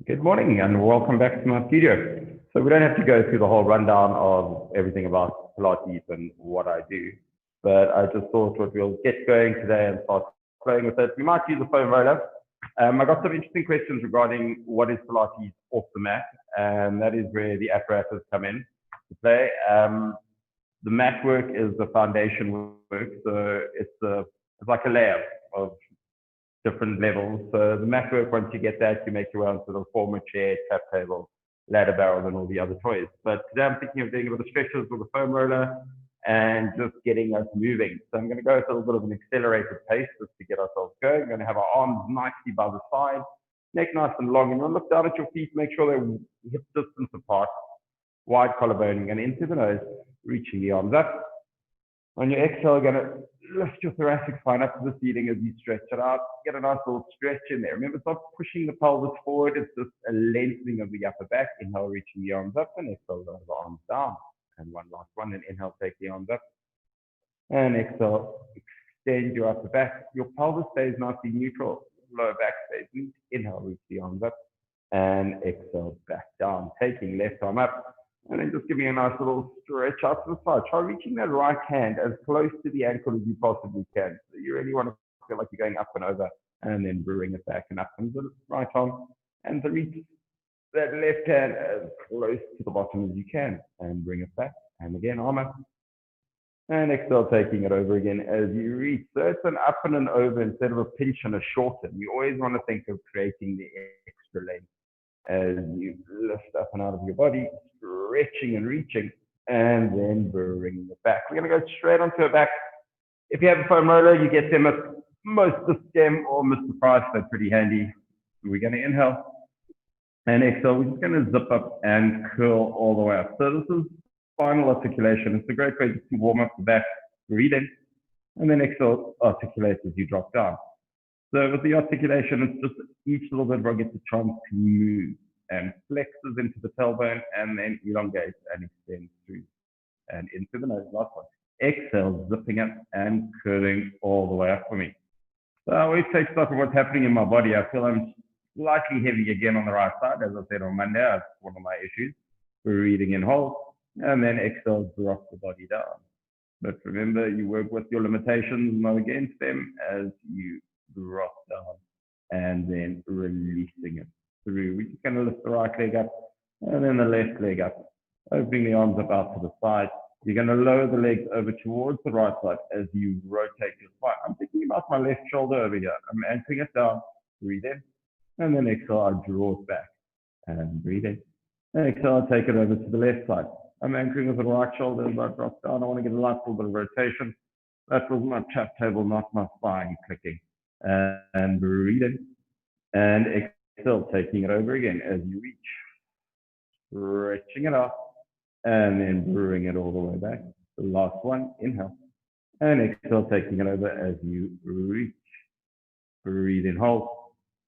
Good morning and welcome back to my studio. So we don't have to go through the whole rundown of everything about Pilates and what I do, but I just thought what we'll get going today and start playing with it. We might use a foam roller. I got some interesting questions regarding what is Pilates off the mat, and that is where the apparatus come in to play. The mat work is the foundation work, so it's like a layer of different levels. So the mat work, once you get that, you make your own sort of former chair, tap table, ladder barrel, and all the other toys. But today I'm thinking of doing a bit of stretches with a foam roller and just getting us moving. So I'm going to go at a little bit of an accelerated pace just to get ourselves going. I'm going to have our arms nicely by the side, neck nice and long, and you'll look down at your feet, make sure they're hip distance apart, wide collarbone, and into the nose, reaching the arms up. On your exhale, you're going to lift your thoracic spine up to the ceiling as you stretch it out. Get a nice little stretch in there. Remember, stop pushing the pelvis forward. It's just a lengthening of the upper back. Inhale, reaching the arms up, and exhale, lower the arms down. And one last one, and inhale, take the arms up. And exhale, extend your upper back. Your pelvis stays nicely neutral. Lower back stays neat. Inhale, reach the arms up. And exhale, back down. Taking left arm up. And then just giving a nice little stretch out to the side. Try reaching that right hand as close to the ankle as you possibly can. So you really want to feel like you're going up and over, and then bring it back and up. And the right arm, and to reach that left hand as close to the bottom as you can, and bring it back. And again, arm up. And exhale, taking it over again as you reach. So it's an up and an over instead of a pinch and a shorten. You always want to think of creating the extra length as you lift up and out of your body, stretching and reaching, and then bringing it back. We're going to go straight onto our back. If you have a foam roller, you get them at most the stem or Mr. Price. They're pretty handy. We're going to inhale and exhale. We're just going to zip up and curl all the way up. So this is spinal articulation. It's a great way to warm up the back. Breathe in, and then exhale, articulate as you drop down. So with the articulation, it's just each little vertebra gets a chance to move and flexes into the tailbone and then elongates and extends through and into the nose. Last one. Exhale, zipping up and curling all the way up for me. So I always take stock of what's happening in my body. I feel I'm slightly heavy again on the right side. As I said on Monday, that's one of my issues. Breathing in, hold, and then exhale, drop the body down. But remember, you work with your limitations, not against them, as you drop down and then releasing it through. We're just going to lift the right leg up and then the left leg up, opening the arms up out to the side. You're going to lower the legs over towards the right side as you rotate your spine. I'm thinking about my left shoulder over here. I'm anchoring it down, breathe in, and then exhale, I draw it back and breathe in. And exhale, I take it over to the left side. I'm anchoring with the right shoulder as I drop down. I want to get a nice little bit of rotation. That was my tap table, not my spine clicking. And breathe in and exhale, taking it over again as you reach, stretching it out, and then bring it all the way back. The last one, inhale, and exhale, taking it over as you reach, breathe in, hold,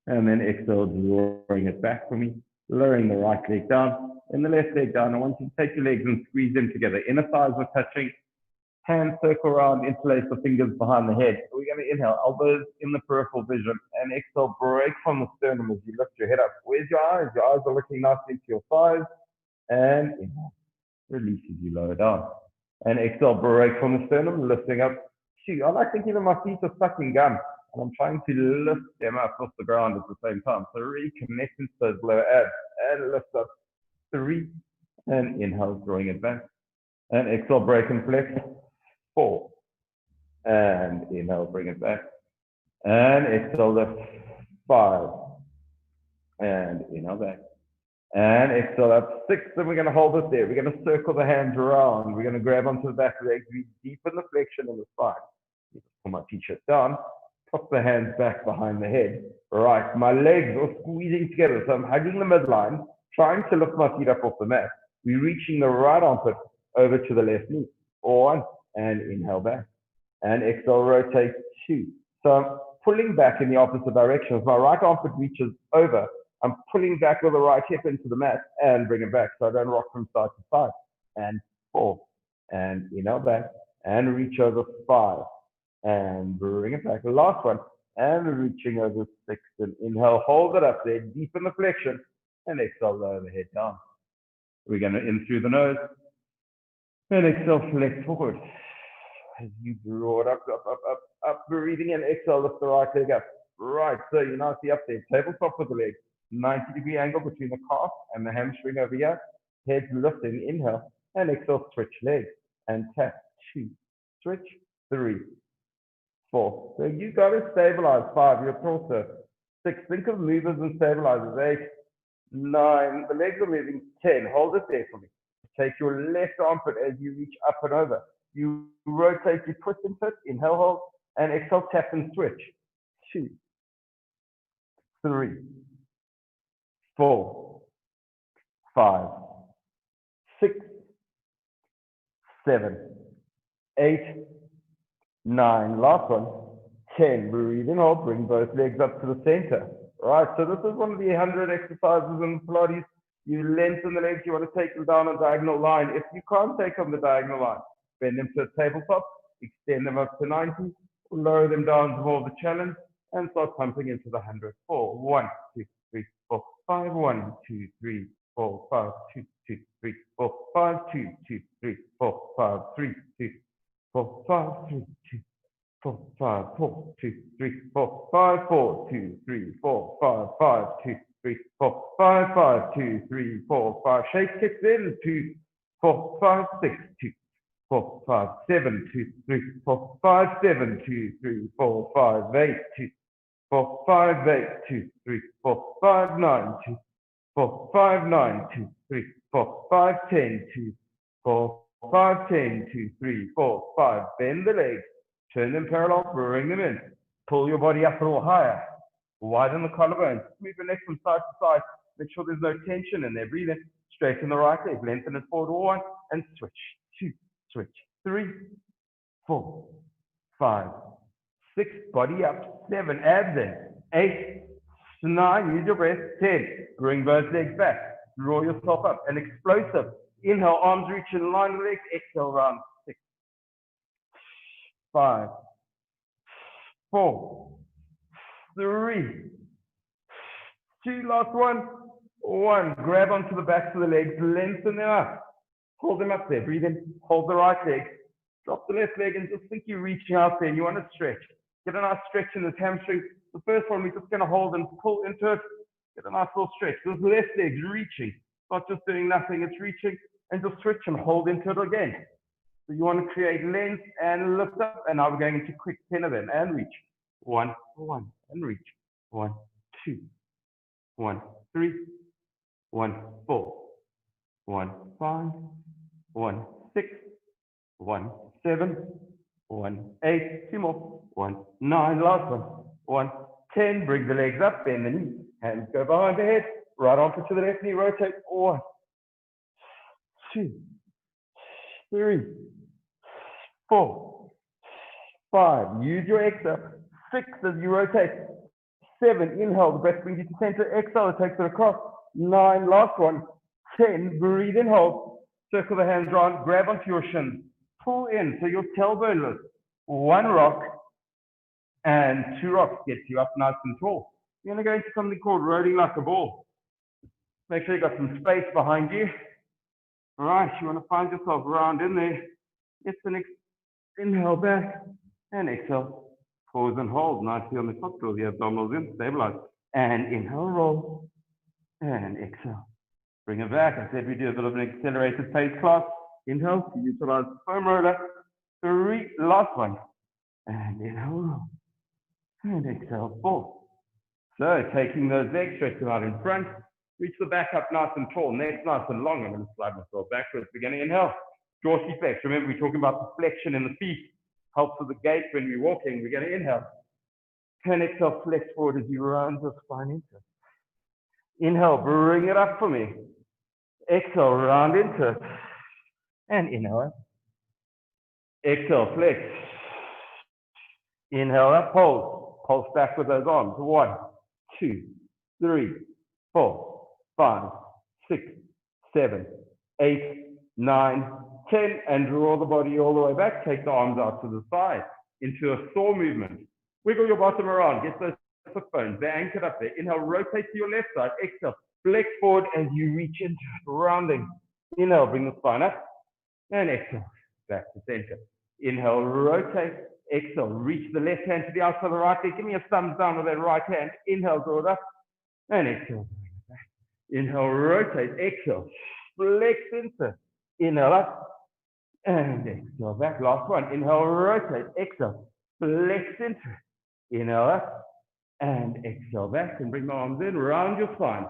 and then exhale, drawing it back for me, lowering the right leg down and the left leg down. I want you to take your legs and squeeze them together. Inner thighs are touching. Hands circle around, interlace the fingers behind the head. So we're going to inhale, elbows in the peripheral vision, and exhale, break from the sternum as you lift your head up. Where's your eyes? Your eyes are looking nicely into your thighs, and inhale, release as you lower down. And exhale, break from the sternum, lifting up. I like thinking that my feet are sucking gum, and I'm trying to lift them up off the ground at the same time. So reconnect into those lower abs, and lift up. 3, and inhale, drawing it back. And exhale, break and flex. 4, and inhale, bring it back, and exhale, lift. 5, and inhale back, and exhale up. 6, and we're going to hold it there. We're going to circle the hands around. We're going to grab onto the back of the legs. We deepen the flexion in the spine. Pull my t-shirt down, pop the hands back behind the head. Right, my legs are squeezing together, so I'm hugging the midline, trying to lift my feet up off the mat. We're reaching the right armpit over to the left knee. 1, and inhale back, and exhale, rotate 2. So I'm pulling back in the opposite direction. As my right armpit reaches over, I'm pulling back with the right hip into the mat and bring it back so I don't rock from side to side. And 4, and inhale back, and reach over 5, and bring it back. The last one, and reaching over 6, and inhale, hold it up there, deepen the flexion, and exhale, lower the head down. We're going to in through the nose, and exhale, flex forward. As you draw it up, breathing in, exhale, lift the right leg up. Right, so you now see up there, tabletop with the leg, 90-degree angle between the calf and the hamstring over here. Head lifting, inhale, and exhale, switch legs, and tap, 2, switch, 3, 4. So you got to stabilize, 5, your torso, 6, think of movers and stabilizers, 8, 9, the legs are moving, 10, hold it there for me. Take your left armpit as you reach up and over. You rotate, you twist and fit, inhale, hold, and exhale, tap and switch. 2, 3, 4, 5, 6, 7, 8, 9. Last one. 10. Breathe in, hold, bring both legs up to the center. Right, so this is one of the 100 exercises in Pilates. You lengthen the legs, you want to take them down a diagonal line. If you can't take them the diagonal line, bend them to a tabletop, extend them up to 90, lower them down to more of the challenge, and start pumping into the 100. 4, 1, 2, 3, 4, 5, 1, 2, 3, 4, 5, 2, 2, 3, 4, 5, 2, 2, 3, 4, 5, 3, 2, 4, 5, 3, 2, 4, 5, 4, 2, 3, 4, 5, 4, 2, 3, 4, 5, 5, 2, 3, 4, 5, 5, 2, 3, 4, 5. Shake kicks in. 2, 4, 5, 6, 2, 4, 5, 7, 2, 3, 4, 5, 7, 2, 3, 4, 5, 8, 2, 4, 5, 8, 2, 3, 4, 5, 9, 2, 4, 5, 9, 2, 3, 4, 5, 10, 2, 4, 5, 10, 2, 3, 4, 5. Bend the legs. Turn them parallel, bring them in. Pull your body up a little higher. Widen the collarbones. Move your neck from side to side. Make sure there's no tension in there. Breathe in. Straighten the right leg. Lengthen it forward. 1 and switch. 2, switch. 3, 4, 5, 6. Body up. 7. Abs in. 8, 9. Use your breath. 10. Bring both legs back. Draw yourself up. An explosive. Inhale. Arms reach in line with legs. Exhale. Round. 6, 5, 4, 3, 2, last one. 1. Grab onto the backs of the legs, lengthen them up. Hold them up there. Breathe in. Hold the right leg. Drop the left leg and just think you're reaching out there and you want to stretch. Get a nice stretch in this hamstring. The first one, we're just going to hold and pull into it. Get a nice little stretch. This left leg's reaching. Not just doing nothing, it's reaching. And just switch and hold into it again. So you want to create length and lift up. And now we're going into quick 10 of them. And reach. 1, 1, and reach. 1, 2, 1, 3, 1, 4, 1, 5, 1, 6, 1, 7, 1, 8, 2 more, 1, 9, last one, 1, 10, bring the legs up, bend the knee, hands go behind the head, right arm to the left knee, rotate, 1, 2, 3, 4, 5, use your exhale, 6 as you rotate, 7, inhale, the breath brings you to center, exhale, it takes it across, 9, last one, 10, breathe in, hold, circle the hands around, grab onto your shins, pull in, so your tailbone lifts, 1 rock, and 2 rocks gets you up nice and tall. You're going to go into something called rolling like a ball. Make sure you've got some space behind you. All right, you want to find yourself round in there. Get the next inhale back, and exhale. Pause and hold nicely on the top, draw the abdominals in, stabilize. And inhale, roll, and exhale. Bring it back. I said we do a bit of an accelerated pace class. Inhale, utilize the foam roller. 3, last one. And inhale, roll. And exhale, 4. So taking those legs, stretch them out in front. Reach the back up nice and tall. Neck nice and long. I'm going to slide myself backwards. We're going to inhale. Dorsal flex. Remember, we're talking about the flexion in the feet. Helps with the gait when we're walking. We're going to inhale. And exhale, flex forward as you round the spine into it. Inhale, bring it up for me. Exhale, round into it. And inhale. Exhale, flex. Inhale up, pulse. Pulse back with those arms. 1, 2, 3, 4, 5, 6, 7, 8, 9, 10. And draw the body all the way back. Take the arms out to the side into a saw movement. Wiggle your bottom around. Get those foot bones. They're anchored up there. Inhale, rotate to your left side. Exhale, Flex forward as you reach into it, rounding. Inhale, bring the spine up. And exhale, back to center. Inhale, rotate. Exhale, reach the left hand to the outside of the right leg. Give me a thumbs down with that right hand. Inhale, draw it up. And exhale, bring it back. Inhale, rotate. Exhale, flex into. Inhale up. And exhale back. Last one. Inhale, rotate. Exhale, flex into. Inhale up. And exhale back. And bring my arms in. Round your spine.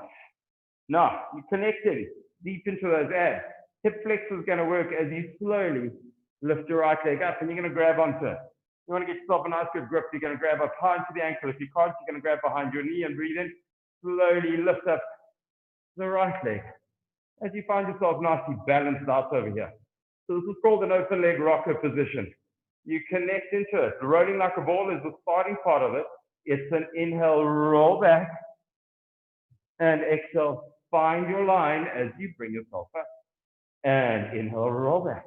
Now, you're connecting deep into those abs. Hip flexor is going to work as you slowly lift your right leg up, and you're going to grab onto it. You want to get yourself a nice good grip. You're going to grab up high into the ankle. If you can't, you're going to grab behind your knee and breathe in. Slowly lift up the right leg as you find yourself nicely balanced out over here. So this is called an open leg rocker position. You connect into it. Rolling like a ball is the starting part of it. It's an inhale, roll back, and exhale, find your line as you bring yourself up. And inhale, roll back.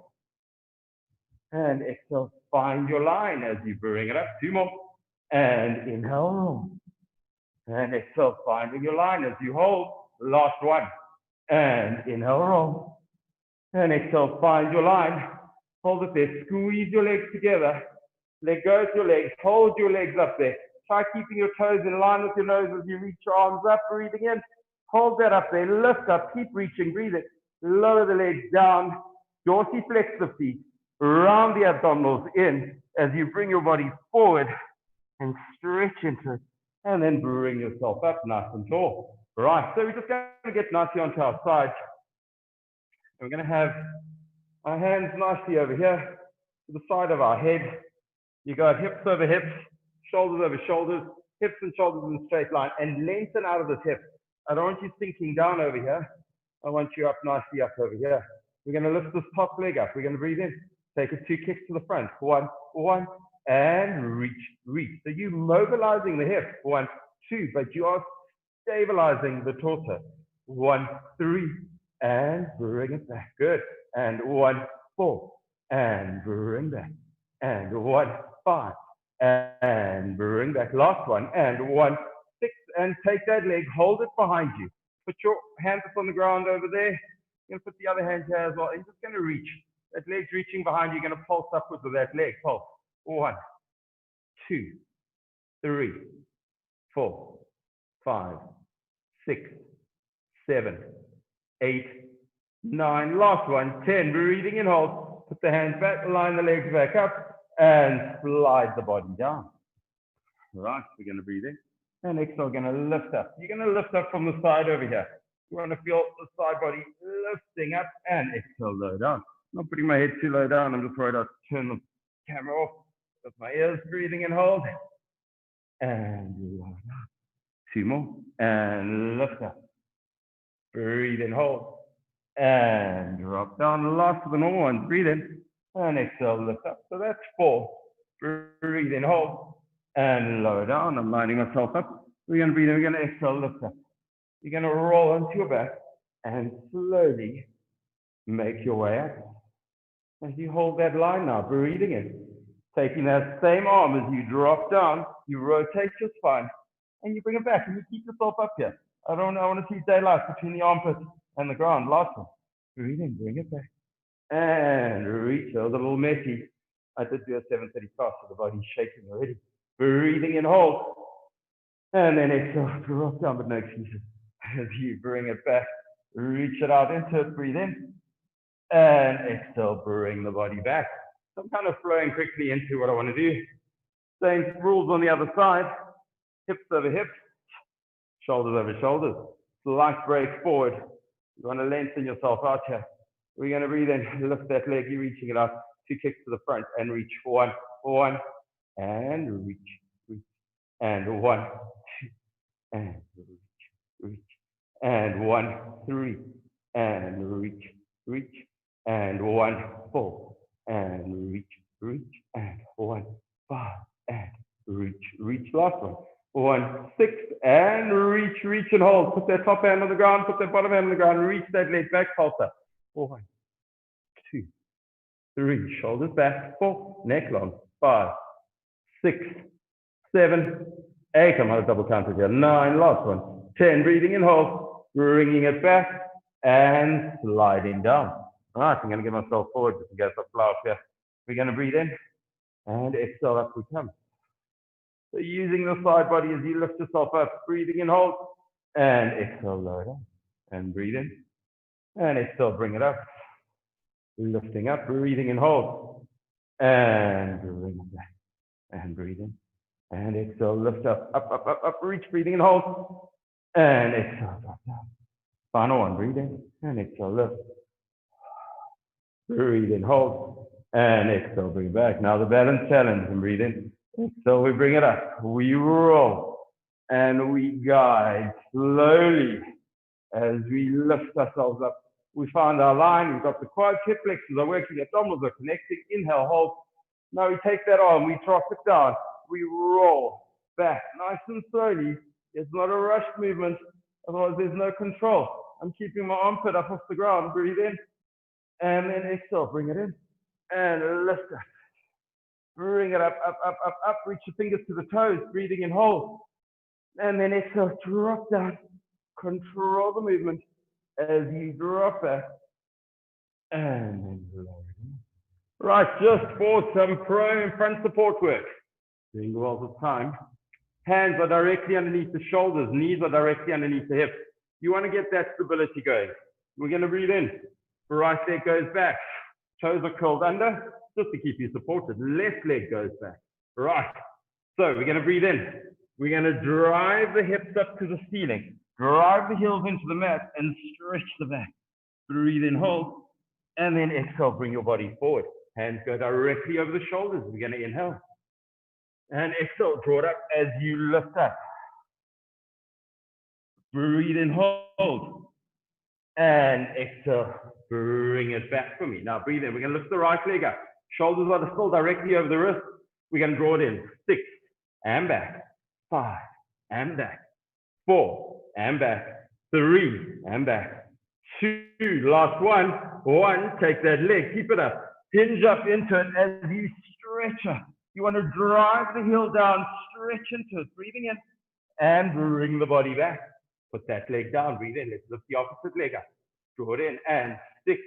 And exhale, find your line as you bring it up. Two more. And inhale, roll. And exhale, finding your line as you hold. Last one. And inhale, roll. And exhale, find your line. Hold it there. Squeeze your legs together. Let go of your legs. Hold your legs up there. Try keeping your toes in line with your nose as you reach your arms up. Breathing in. Hold that up there. Lift up. Keep reaching. Breathe it. Lower the legs down. Dorsiflex the feet. Round the abdominals in as you bring your body forward and stretch into it. And then bring yourself up nice and tall. Right. So we're just going to get nicely onto our side. We're going to have our hands nicely over here to the side of our head. You got hips over hips, shoulders over shoulders, hips and shoulders in a straight line, and lengthen out of the hips. I don't want you sinking down over here. I want you up nicely up over here. We're going to lift this top leg up. We're going to breathe in. Take a 2 kicks to the front. 1, 1, and reach, reach. So you're mobilizing the hip. 1, 2, but you are stabilizing the torso. 1, 3, and bring it back. Good. And 1, 4, and bring back. And 1, 5, and bring back. Last one. And 1, 6, and take that leg. Hold it behind you. Put your hands up on the ground over there. You're going to put the other hand here as well. And you're just going to reach. That leg's reaching behind you. You're going to pulse upwards with that leg. Pulse. 1, 2, 3, 4, 5, 6, 7, 8, 9. Last one. 10. Breathing in, hold. Put the hands back. Line the legs back up. And slide the body down. Right. We're going to breathe in. And exhale. We're going to lift up. You're going to lift up from the side over here. You want to feel the side body lifting up. And exhale, low down. I'm not putting my head too low down. I'm just worried I'll turn the camera off with my ears. Breathing in, hold. And low down. 2 more. And lift up. Breathe in, hold. And drop down. Last of the normal ones. Breathe in. And exhale, lift up. So that's 4. Breathe in, hold. And lower down. I'm lining myself up. We're going to breathe in. We're going to exhale, lift up. You're going to roll onto your back and slowly make your way up. As you hold that line now, breathing in. Taking that same arm as you drop down, you rotate your spine and you bring it back and you keep yourself up here. I want to see daylight between the armpit and the ground. Last one. Breathe in, bring it back. And reach. It was a little messy. I did do a 7:30 class, so the body's shaking already. Breathing in, hold. And then exhale, drop down, but no excuses. As you bring it back, reach it out into it, breathe in. And exhale, bring the body back. So I'm kind of flowing quickly into what I want to do. Same rules on the other side. Hips over hips, shoulders over shoulders. Slight break forward. You want to lengthen yourself out here. We're going to breathe in, lift that leg, you're reaching it up. 2 kicks to the front and reach. 1, 1, and reach, reach. And 1, 2, and reach, reach. And 1, 3, and reach, reach. And 1, 4, and reach, reach. And 1, 5, and reach, reach. Last one. 1, 6, and reach, reach and hold. Put that top hand on the ground, put that bottom hand on the ground, reach that leg back, pulse up. 1, 2, 3, shoulders back, 4, neck long, 5, 6, 7, 8, I might have double counted here, 9, last one, 10, breathing in, hold. bringing it back, and sliding down. All right, I'm going to get myself forward just in case I fly off here. We're going to breathe in, and exhale, up we come. So using the side body as you lift yourself up, breathing in, hold, and exhale, lower down, and breathe in, and exhale, bring it up, lifting up, breathing in, hold, and bring it back, and breathe in, and exhale, lift up, up, reach, breathing in, hold, and exhale, drop down. Final one, breathe in, and exhale, lift, breathe in, hold, and exhale, bring it back. Now the balance challenge, and breathe in. So we bring it up, we roll, and we guide slowly as we lift ourselves up. We find our line, we've got the quads, hip flexors are working, abdominals are connecting, inhale, hold. Now we take that arm, we drop it down, we roll back, nice and slowly. It's not a rushed movement, otherwise there's no control. I'm keeping my armpit up off the ground, breathe in, and then exhale, bring it in, and lift up. Bring it up, reach your fingers to the toes, breathing in, hold. And then exhale, drop down. Control the movement as you drop back. And then lower it in. Right, just for some pro and front support work. Doing the world of time. Hands are directly underneath the shoulders, knees are directly underneath the hips. You want to get that stability going. We're going to breathe in. Right leg goes back. Toes are curled under, just to keep you supported. Left leg goes back. Right. So we're going to breathe in. We're going to drive the hips up to the ceiling. Drive the heels into the mat and stretch the back. Breathe in, hold. And then exhale, bring your body forward. Hands go directly over the shoulders. We're going to inhale. And exhale, draw it up as you lift up. Breathe in, hold. And exhale, bring it back for me. Now breathe in. We're going to lift the right leg up. Shoulders are still directly over the wrist. We're going to draw it in. 6 and back. 5 and back. 4 and back. 3 and back. 2. Last one. 1. Take that leg. Keep it up. Hinge up into it as you stretch up. You want to drive the heel down. Stretch into it. Breathing in. And bring the body back. Put that leg down. Breathe in. Let's lift the opposite leg up. Draw it in. And 6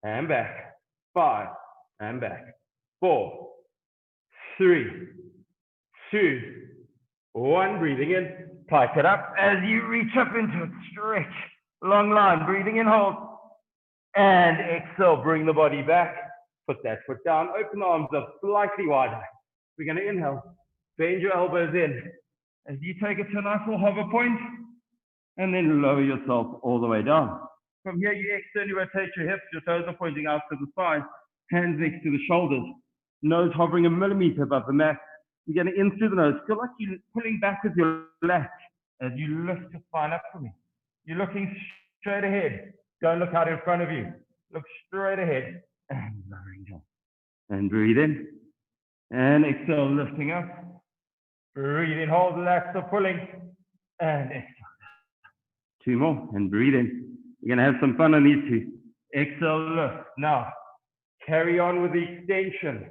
and back. 5 and back. 4, 3, 2, 1. Breathing in. Pipe it up as you reach up into it. Stretch. Long line. Breathing in. Hold. And exhale. Bring the body back. Put that foot down. Open the arms up slightly wider. We're going to inhale. Bend your elbows in. As you take it to a nice little hover point. And then lower yourself all the way down. From here, you externally rotate your hips. Your toes are pointing out to the side. Hands next to the shoulders. Nose hovering a millimeter above the mat. You're going to in through the nose. Feel like you're pulling back with your lats as you lift your spine up for me. You're looking straight ahead. Don't look out in front of you. Look straight ahead and lowering down. And breathe in. And exhale, lifting up. Breathe in, hold the lats are pulling. And exhale. 2 more. And breathe in. You're going to have some fun on these 2. Exhale, lift. Now, carry on with the extension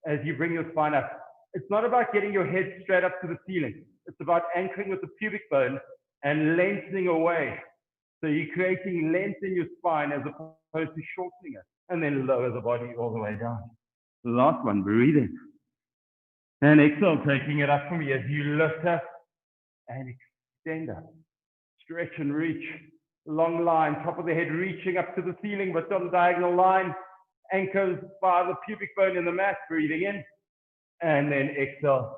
as you bring your spine up. It's not about getting your head straight up to the ceiling. It's about anchoring with the pubic bone and lengthening away. So you're creating length in your spine as opposed to shortening it. And then lower the body all the way down. The last one, breathe in. And exhale, taking it up for me as you lift up and extend up. Stretch and reach. Long line, top of the head reaching up to the ceiling, but on the diagonal line. Anchors by the pubic bone in the mat, breathing in. And then exhale,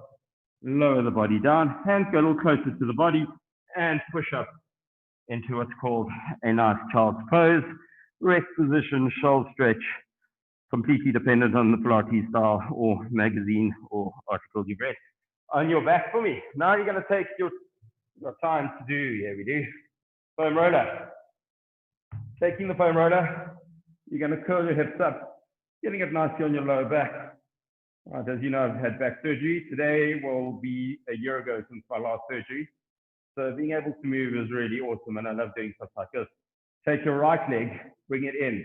lower the body down. Hands go a little closer to the body and push up into what's called a nice child's pose. Rest position, shoulder stretch, completely dependent on the Pilates style or magazine or article you've read. On your back for me. Now you're going to take your time to do, here we do, foam roller. Taking the foam roller, you're going to curl your hips up, getting it nicely on your lower back. Right, as you know, I've had back surgery. Today will be a year ago since my last surgery. So being able to move is really awesome, and I love doing stuff like this. Take your right leg, bring it in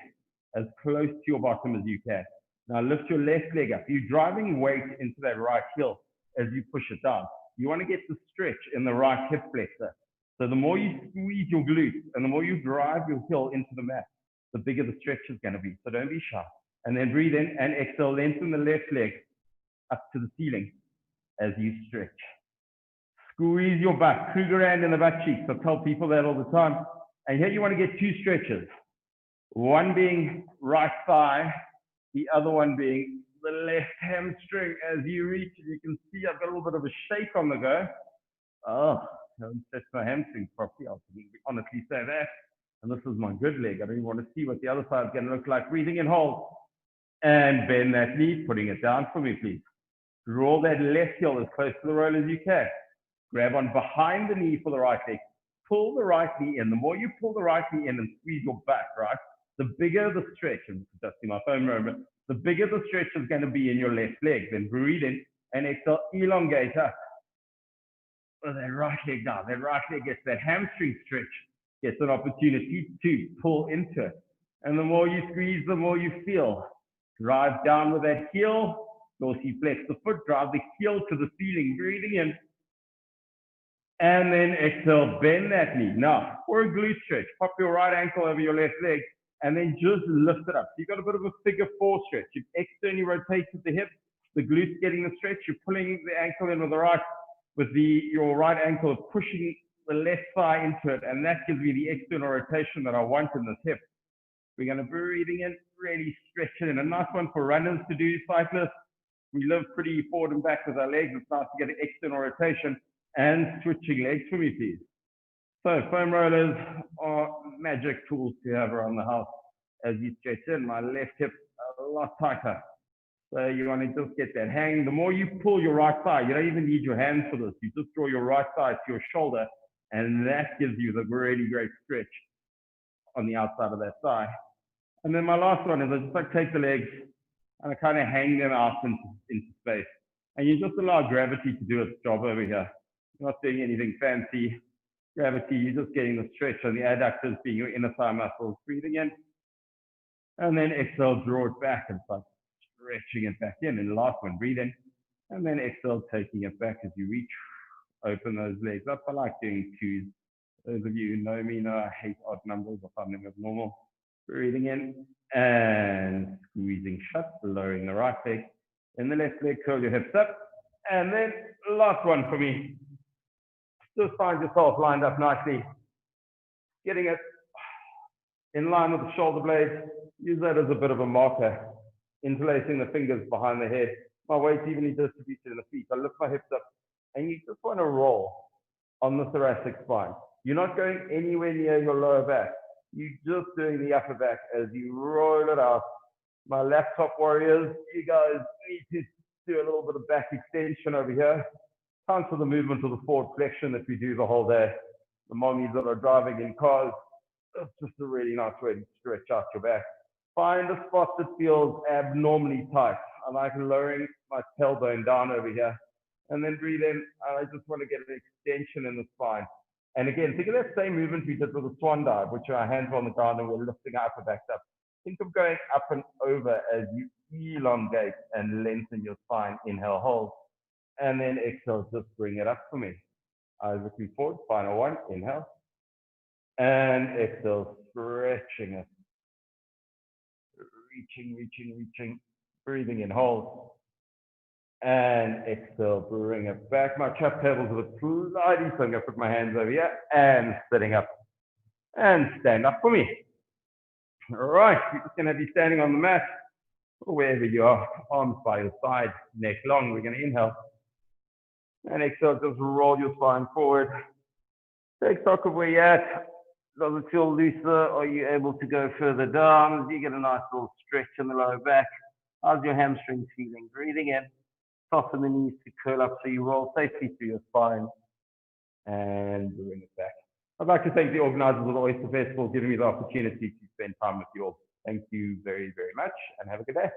as close to your bottom as you can. Now lift your left leg up. You're driving weight into that right heel as you push it down. You want to get the stretch in the right hip flexor. So the more you squeeze your glutes and the more you drive your heel into the mat, the bigger the stretch is going to be. So don't be shy. And then breathe in and exhale, lengthen the left leg up to the ceiling as you stretch. Squeeze your butt, Kruger hand in the butt cheeks. I tell people that all the time. And here you want to get two stretches. One being right thigh, the other one being the left hamstring as you reach. You can see I've got a little bit of a shake on the go. Oh, I haven't stretched my hamstring properly. I'll honestly say that. And this is my good leg. I don't even want to see what the other side is going to look like. Breathing in, hold. And bend that knee, putting it down for me, please. Roll that left heel as close to the roll as you can. Grab on behind the knee for the right leg. Pull the right knee in. The more you pull the right knee in and squeeze your back, right, the bigger the stretch, and adjusting my phone moment, the bigger the stretch is going to be in your left leg. Then breathe in and exhale, elongate up. With that right leg down. That right leg gets that hamstring stretch, gets an opportunity to pull into it. And the more you squeeze, the more you feel. Drive down with that heel. Dorsiflex the foot, drive the heel to the ceiling, breathing in. And then exhale, bend that knee. Now, for a glute stretch, pop your right ankle over your left leg and then just lift it up. You've got a bit of a figure four stretch. You've externally rotated the hip, the glutes getting the stretch. You're pulling the ankle in with the right, with your right ankle pushing the left thigh into it. And that gives me the external rotation that I want in this hip. We're going to be breathing in, really stretch it in. A nice one for runners to do, cyclists. We live pretty forward and back with our legs. It's nice to get an external rotation. And switching legs for me, please. So foam rollers are magic tools to have around the house as you stretch in. My left hip a lot tighter. So you want to just get that hang. The more you pull your right thigh, you don't even need your hands for this. You just draw your right thigh to your shoulder, and that gives you the really great stretch on the outside of that thigh. And then my last one is I just like take the legs and I kind of hang them out into space. And you just allow gravity to do its job over here. You're not doing anything fancy. Gravity, you're just getting the stretch on the adductors being your inner thigh muscles. Breathing in. And then exhale, draw it back and start stretching it back in. And the last one, breathe in. And then exhale, taking it back as you reach. Open those legs up. I like doing twos. Those of you who know me know I hate odd numbers. I find them abnormal. Breathing in and squeezing shut, lowering the right leg. In the left leg, curl your hips up. And then last one for me. Just find yourself lined up nicely, getting it in line with the shoulder blades. Use that as a bit of a marker, interlacing the fingers behind the head. My weight's evenly distributed in the feet. I lift my hips up, and you just want to roll on the thoracic spine. You're not going anywhere near your lower back. You're just doing the upper back as you roll it out. My laptop warriors, you guys need to do a little bit of back extension over here. Time for the movement of the forward flexion that we do the whole day. The mommies that are driving in cars, it's just a really nice way to stretch out your back. Find a spot that feels abnormally tight. I like lowering my tailbone down over here. And then breathe in. And I just want to get an extension in the spine. And again, think of that same movement we did with the swan dive, which our hands are on the ground and we're lifting our upper backs up. Think of going up and over as you elongate and lengthen your spine. Inhale, hold. And then exhale, just bring it up for me. Eyes looking forward, final one, inhale. And exhale, stretching it. Reaching, breathing in, hold. And exhale, bring it back. My trap tables a bit slightly, so I'm going to put my hands over here and sitting up. And stand up for me. All right, you're just going to be standing on the mat or wherever you are, arms by your side, neck long. We're going to inhale. And exhale, just roll your spine forward. Take stock of where you're at. Does it feel looser? Are you able to go further down? You get a nice little stretch in the lower back. How's your hamstrings feeling? Breathing in. Soften the knees to curl up so you roll safely through your spine. And bring it back. I'd like to thank the organizers of the Oyster Festival for giving me the opportunity to spend time with you all. Thank you very, very much and have a good day.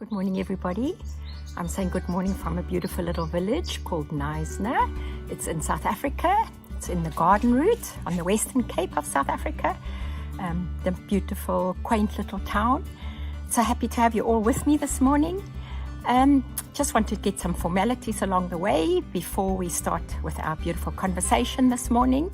Good morning, everybody. I'm saying good morning from a beautiful little village called Knysna. It's in South Africa. It's in the Garden Route on the Western Cape of South Africa. The beautiful, quaint little town. So happy to have you all with me this morning. Just want to get some formalities along the way before we start with our beautiful conversation this morning.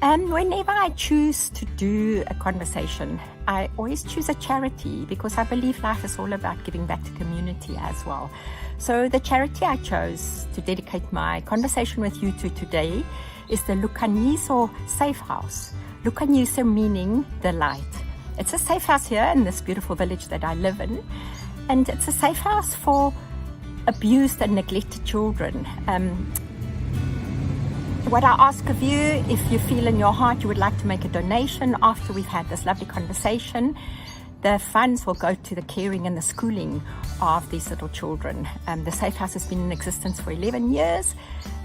Whenever I choose to do a conversation, I always choose a charity because I believe life is all about giving back to community as well. So the charity I chose to dedicate my conversation with you to today is the Knysna Safe House. Knysna meaning the light. It's a safe house here in this beautiful village that I live in. And it's a safe house for abused and neglected children. What I ask of you, if you feel in your heart you would like to make a donation after we've had this lovely conversation, the funds will go to the caring and the schooling of these little children. The safe house has been in existence for 11 years,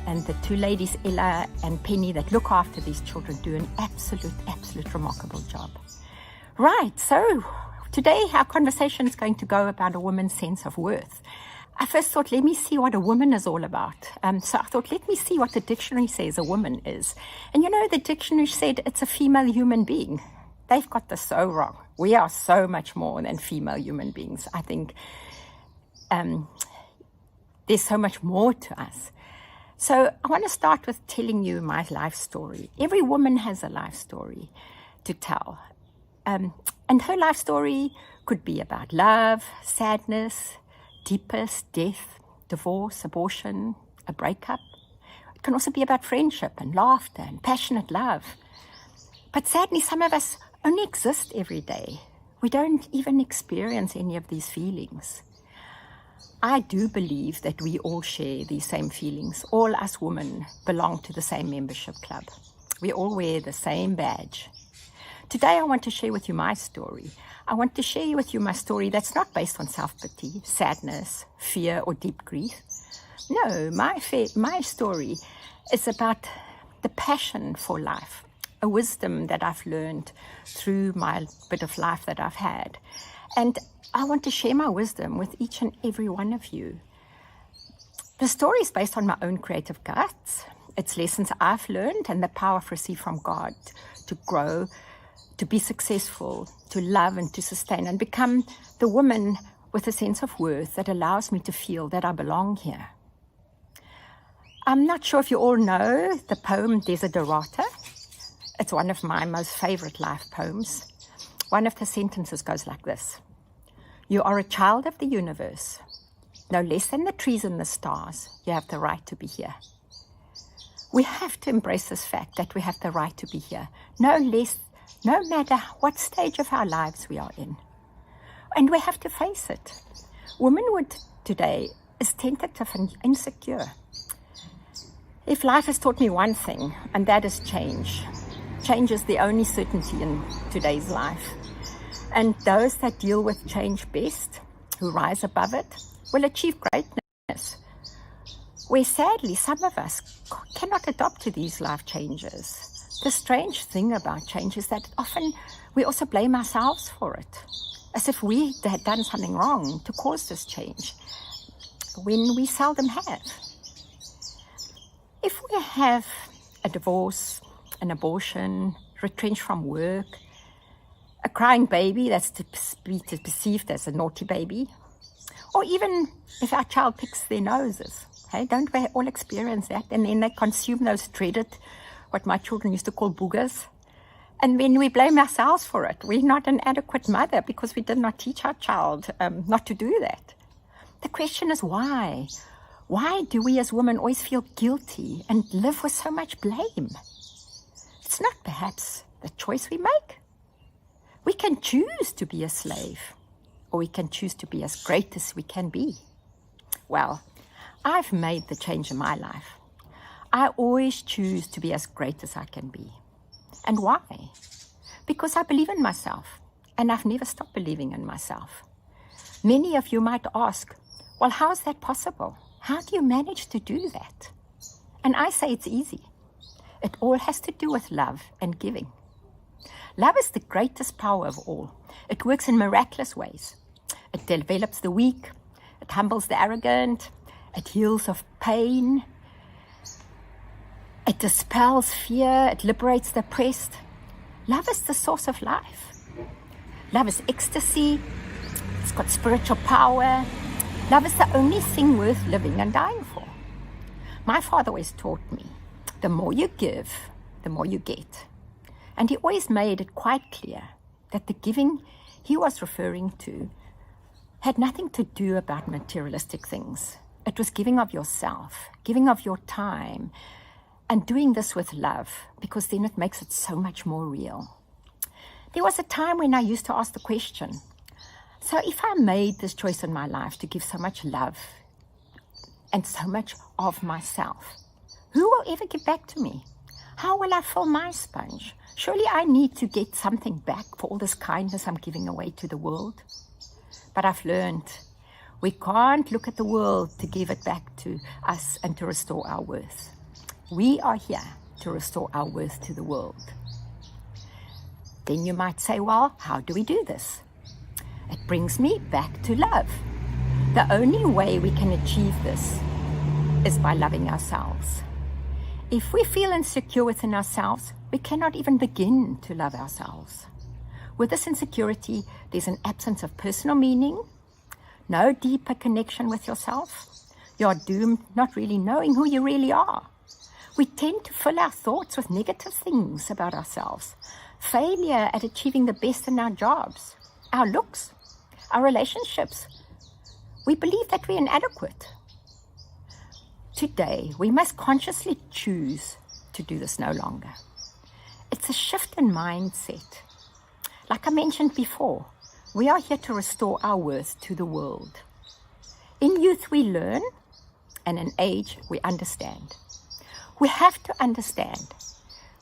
and the two ladies, Ella and Penny, that look after these children do an absolute remarkable job. Right, so today our conversation is going to go about a woman's sense of worth. I first thought, let me see what a woman is all about. So I thought, let me see what the dictionary says a woman is. And you know, the dictionary said it's a female human being. They've got this so wrong. We are so much more than female human beings. I think there's so much more to us. So I want to start with telling you my life story. Every woman has a life story to tell. And her life story could be about love, sadness, deepest, death, divorce, abortion, a breakup. It can also be about friendship and laughter and passionate love. But sadly, some of us only exist every day. We don't even experience any of these feelings. I do believe that we all share these same feelings. All us women belong to the same membership club. We all wear the same badge. Today I want to share with you my story. I want to share with you my story that's not based on self-pity, sadness, fear, or deep grief. No, my story is about the passion for life, a wisdom that I've learned through my bit of life that I've had. And I want to share my wisdom with each and every one of you. The story is based on my own creative guts. It's lessons I've learned and the power I've received from God to grow, to be successful, to love and to sustain and become the woman with a sense of worth that allows me to feel that I belong here. I'm not sure if you all know the poem Desiderata. It's one of my most favorite life poems. One of the sentences goes like this: "You are a child of the universe. No less than the trees and the stars, you have the right to be here." We have to embrace this fact that we have the right to be here, no matter what stage of our lives we are in. And we have to face it. Womanhood today is tentative and insecure. If life has taught me one thing, and that is change. Change is the only certainty in today's life. And those that deal with change best, who rise above it, will achieve greatness. Where sadly some of us cannot adapt to these life changes. The strange thing about change is that often we also blame ourselves for it, as if we had done something wrong to cause this change, when we seldom have. If we have a divorce, an abortion, retrenched from work, a crying baby that's to be perceived as a naughty baby, or even if our child picks their noses, hey, don't we all experience that? And then they consume those dreaded, what my children used to call boogers. And when we blame ourselves for it, we're not an adequate mother because we did not teach our child not to do that. The question is why? Why do we as women always feel guilty and live with so much blame? It's not perhaps the choice we make. We can choose to be a slave, or we can choose to be as great as we can be. Well, I've made the change in my life. I always choose to be as great as I can be. And why? Because I believe in myself, and I've never stopped believing in myself. Many of you might ask, well, how is that possible? How do you manage to do that? And I say it's easy. It all has to do with love and giving. Love is the greatest power of all. It works in miraculous ways. It develops the weak. It humbles the arrogant. It heals of pain. It dispels fear. It liberates the oppressed. Love is the source of life. Love is ecstasy. It's got spiritual power. Love is the only thing worth living and dying for. My father always taught me, the more you give, the more you get. And he always made it quite clear that the giving he was referring to had nothing to do about materialistic things. It was giving of yourself, giving of your time, and doing this with love, because then it makes it so much more real. There was a time when I used to ask the question, so if I made this choice in my life to give so much love and so much of myself, who will ever give back to me? How will I fill my sponge? Surely I need to get something back for all this kindness I'm giving away to the world. But I've learned we can't look at the world to give it back to us and to restore our worth. We are here to restore our worth to the world. Then you might say, well, how do we do this? It brings me back to love. The only way we can achieve this is by loving ourselves. If we feel insecure within ourselves, we cannot even begin to love ourselves. With this insecurity, there's an absence of personal meaning, no deeper connection with yourself. You're doomed not really knowing who you really are. We tend to fill our thoughts with negative things about ourselves. Failure at achieving the best in our jobs, our looks, our relationships. We believe that we're inadequate. Today, we must consciously choose to do this no longer. It's a shift in mindset. Like I mentioned before, we are here to restore our worth to the world. In youth, we learn, and in age, we understand. We have to understand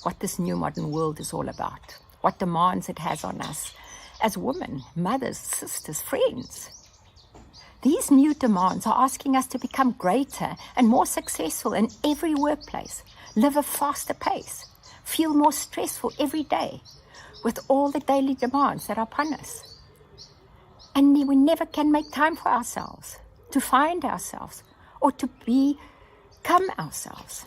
what this new modern world is all about, what demands it has on us as women, mothers, sisters, friends. These new demands are asking us to become greater and more successful in every workplace, live a faster pace, feel more stressful every day with all the daily demands that are upon us. And we never can make time for ourselves, to find ourselves, or to become ourselves.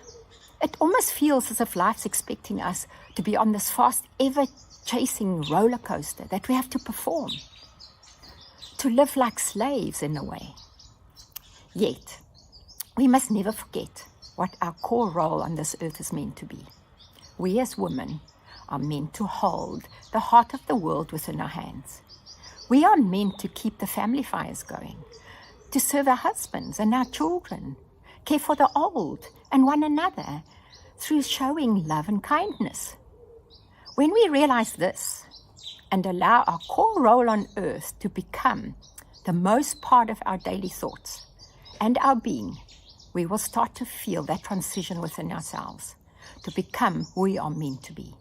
It almost feels as if life's expecting us to be on this fast, ever-chasing roller coaster that we have to perform, to live like slaves in a way. Yet, we must never forget what our core role on this earth is meant to be. We as women are meant to hold the heart of the world within our hands. We are meant to keep the family fires going, to serve our husbands and our children, care for the old and one another through showing love and kindness. When we realize this and allow our core role on earth to become the most part of our daily thoughts and our being, we will start to feel that transition within ourselves to become who we are meant to be.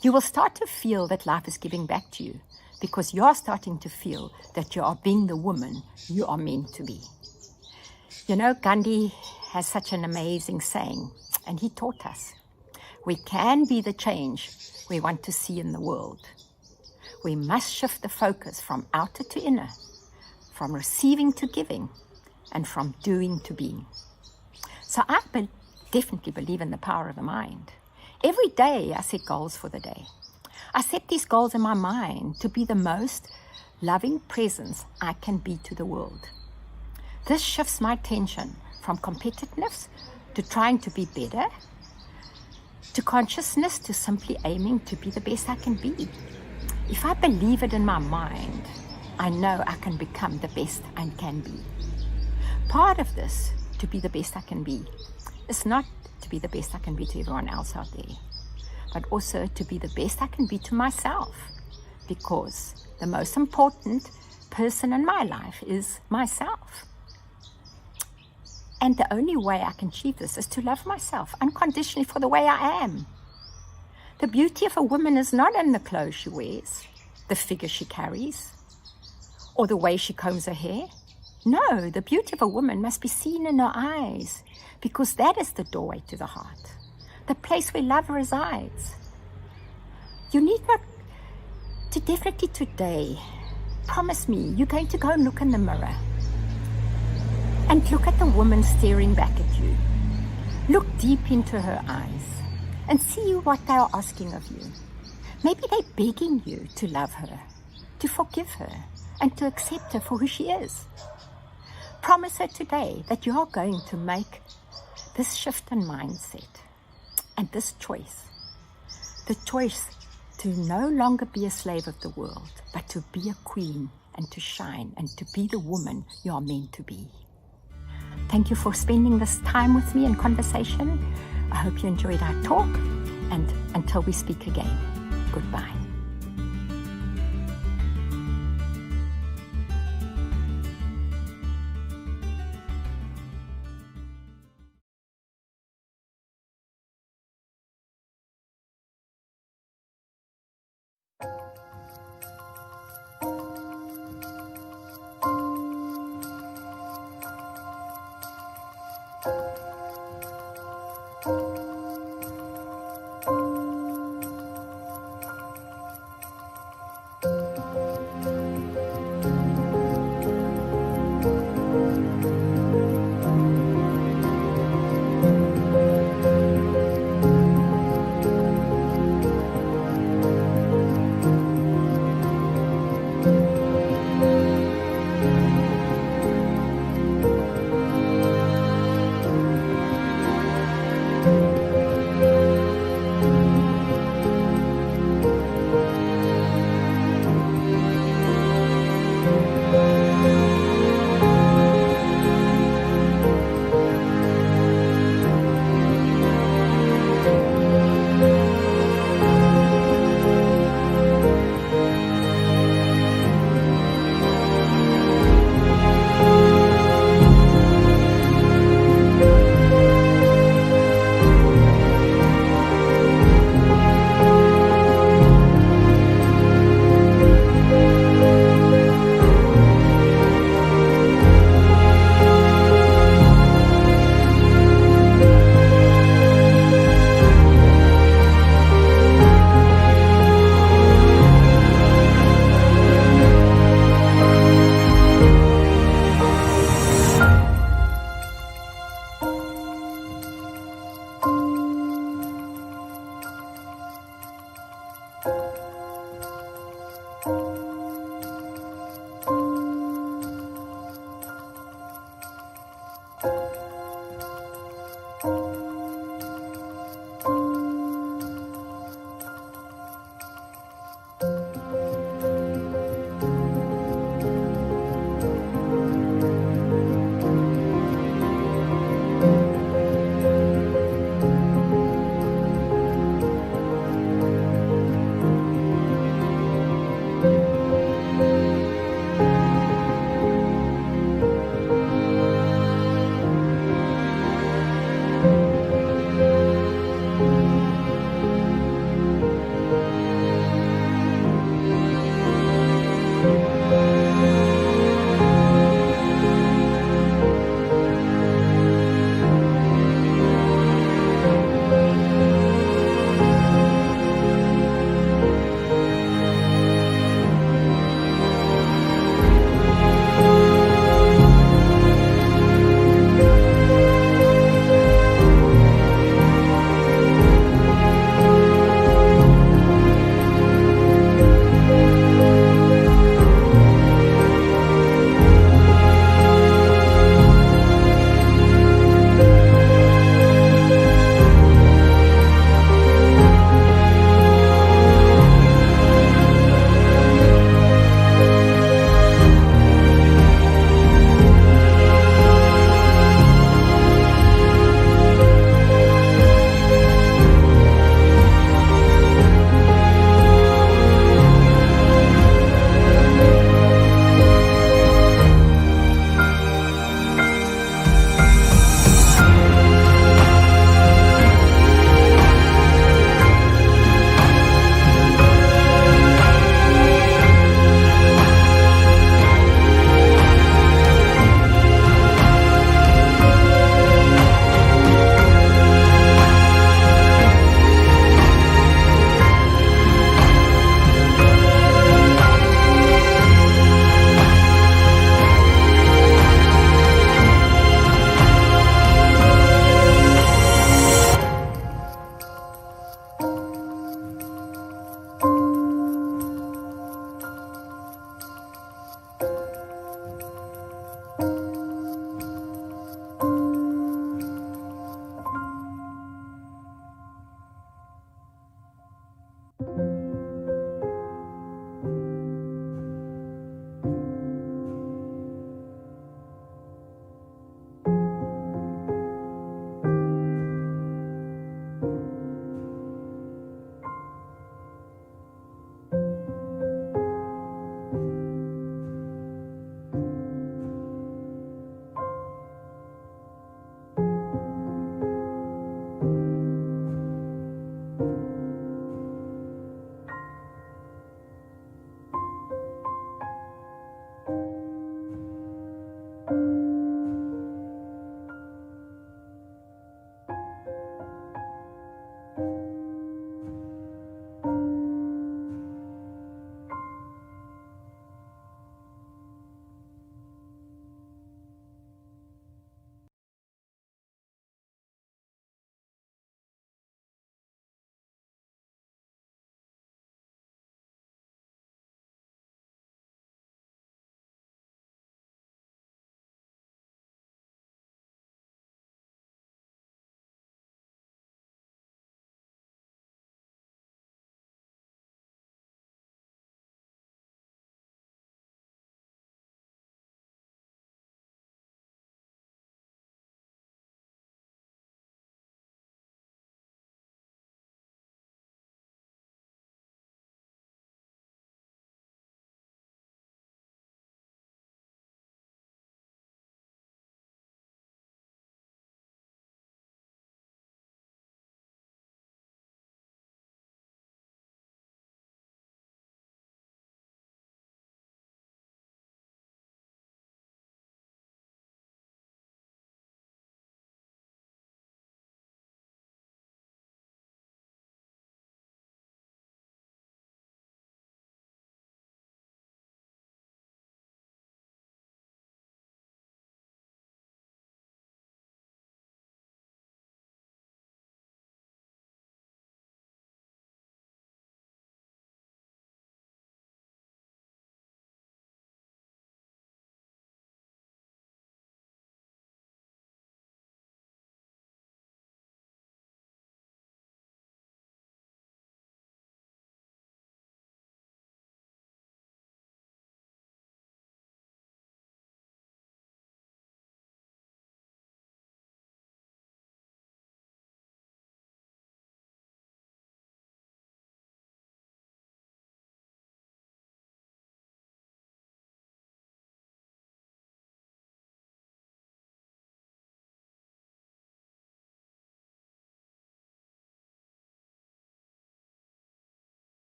You will start to feel that life is giving back to you because you are starting to feel that you are being the woman you are meant to be. You know, Gandhi has such an amazing saying, and he taught us, we can be the change we want to see in the world. We must shift the focus from outer to inner, from receiving to giving, and from doing to being. So I definitely believe in the power of the mind. Every day I set goals for the day. I set these goals in my mind to be the most loving presence I can be to the world. This shifts my attention from competitiveness to trying to be better, to consciousness to simply aiming to be the best I can be. If I believe it in my mind, I know I can become the best I can be. Part of this, to be the best I can be, is not to be the best I can be to everyone else out there, but also to be the best I can be to myself, because the most important person in my life is myself. And the only way I can achieve this is to love myself unconditionally for the way I am. The beauty of a woman is not in the clothes she wears, the figure she carries, or the way she combs her hair. No, the beauty of a woman must be seen in her eyes, because that is the doorway to the heart, the place where love resides. You need not to definitely today Promise me you're going to go and look in the mirror and look at the woman staring back at you. Look deep into her eyes and see what they are asking of you. Maybe they're begging you to love her, to forgive her, and to accept her for who she is. Promise her today that you are going to make this shift in mindset and this choice. The choice to no longer be a slave of the world, but to be a queen and to shine and to be the woman you are meant to be. Thank you for spending this time with me in conversation. I hope you enjoyed our talk, and until we speak again, goodbye.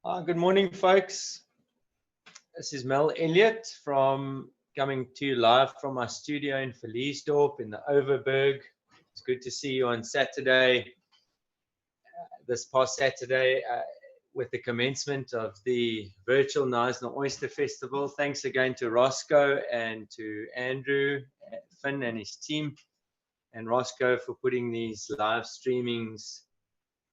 Good morning, folks. This is Mel Elliott coming to you live from my studio in Verliesdorp in the Overberg. It's good to see you on Saturday, this past Saturday, with the commencement of the virtual Knysna Oyster Festival. Thanks again to Roscoe and to Andrew, Finn and his team, and Roscoe for putting these live streamings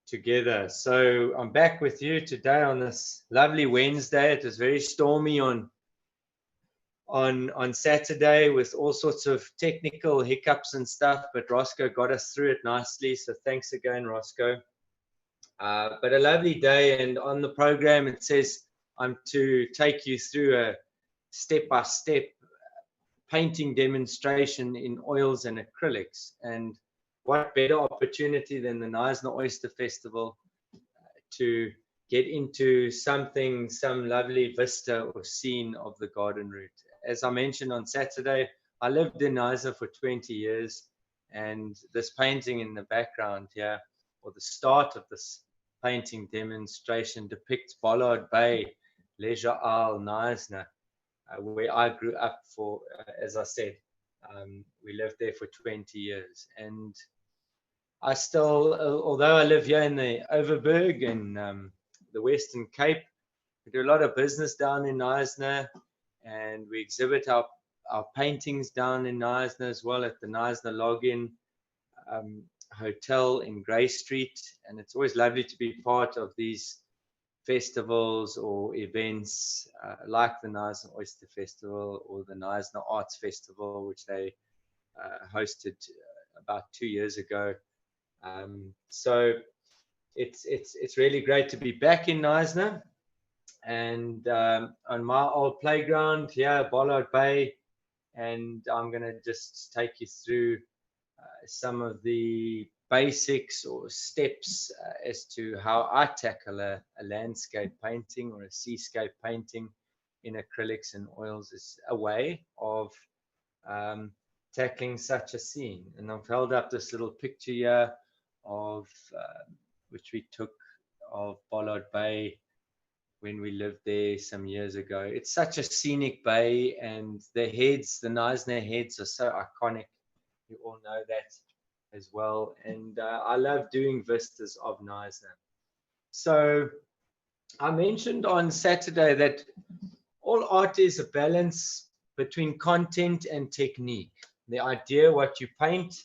together. So I'm back with you today on this lovely Wednesday. It was very stormy on Saturday with all sorts of technical hiccups and stuff, but Roscoe got us through it nicely. So thanks again, Roscoe. But a lovely day, and on the program it says I'm to take you through a step-by-step painting demonstration in oils and acrylics. And what better opportunity than the Knysna Oyster Festival to get into some lovely vista or scene of the garden route. As I mentioned on Saturday, I lived in Knysna for 20 years, and this painting in the background here, or the start of this painting demonstration, depicts Bollard Bay, Leisure Isle, Knysna, where I grew up for, as I said, we lived there for 20 years. And I still, although I live here in the Overberg in the Western Cape, we do a lot of business down in Knysna, and we exhibit our paintings down in Knysna as well at the Knysna Login Hotel in Grey Street. And it's always lovely to be part of these festivals or events like the Knysna Oyster Festival or the Knysna Arts Festival, which they hosted about 2 years ago. So it's really great to be back in Knysna, and on my old playground here, Bollard Bay, and I'm going to just take you through some of the basics or steps as to how I tackle a landscape painting or a seascape painting in acrylics and oils as a way of tackling such a scene. And I've held up this little picture here of which we took of Bollard Bay when we lived there some years ago. It's such a scenic bay, and the Knysna heads are so iconic. You all know that as well. And I love doing vistas of Knysna. So I mentioned on Saturday that all art is a balance between content and technique. The idea, what you paint,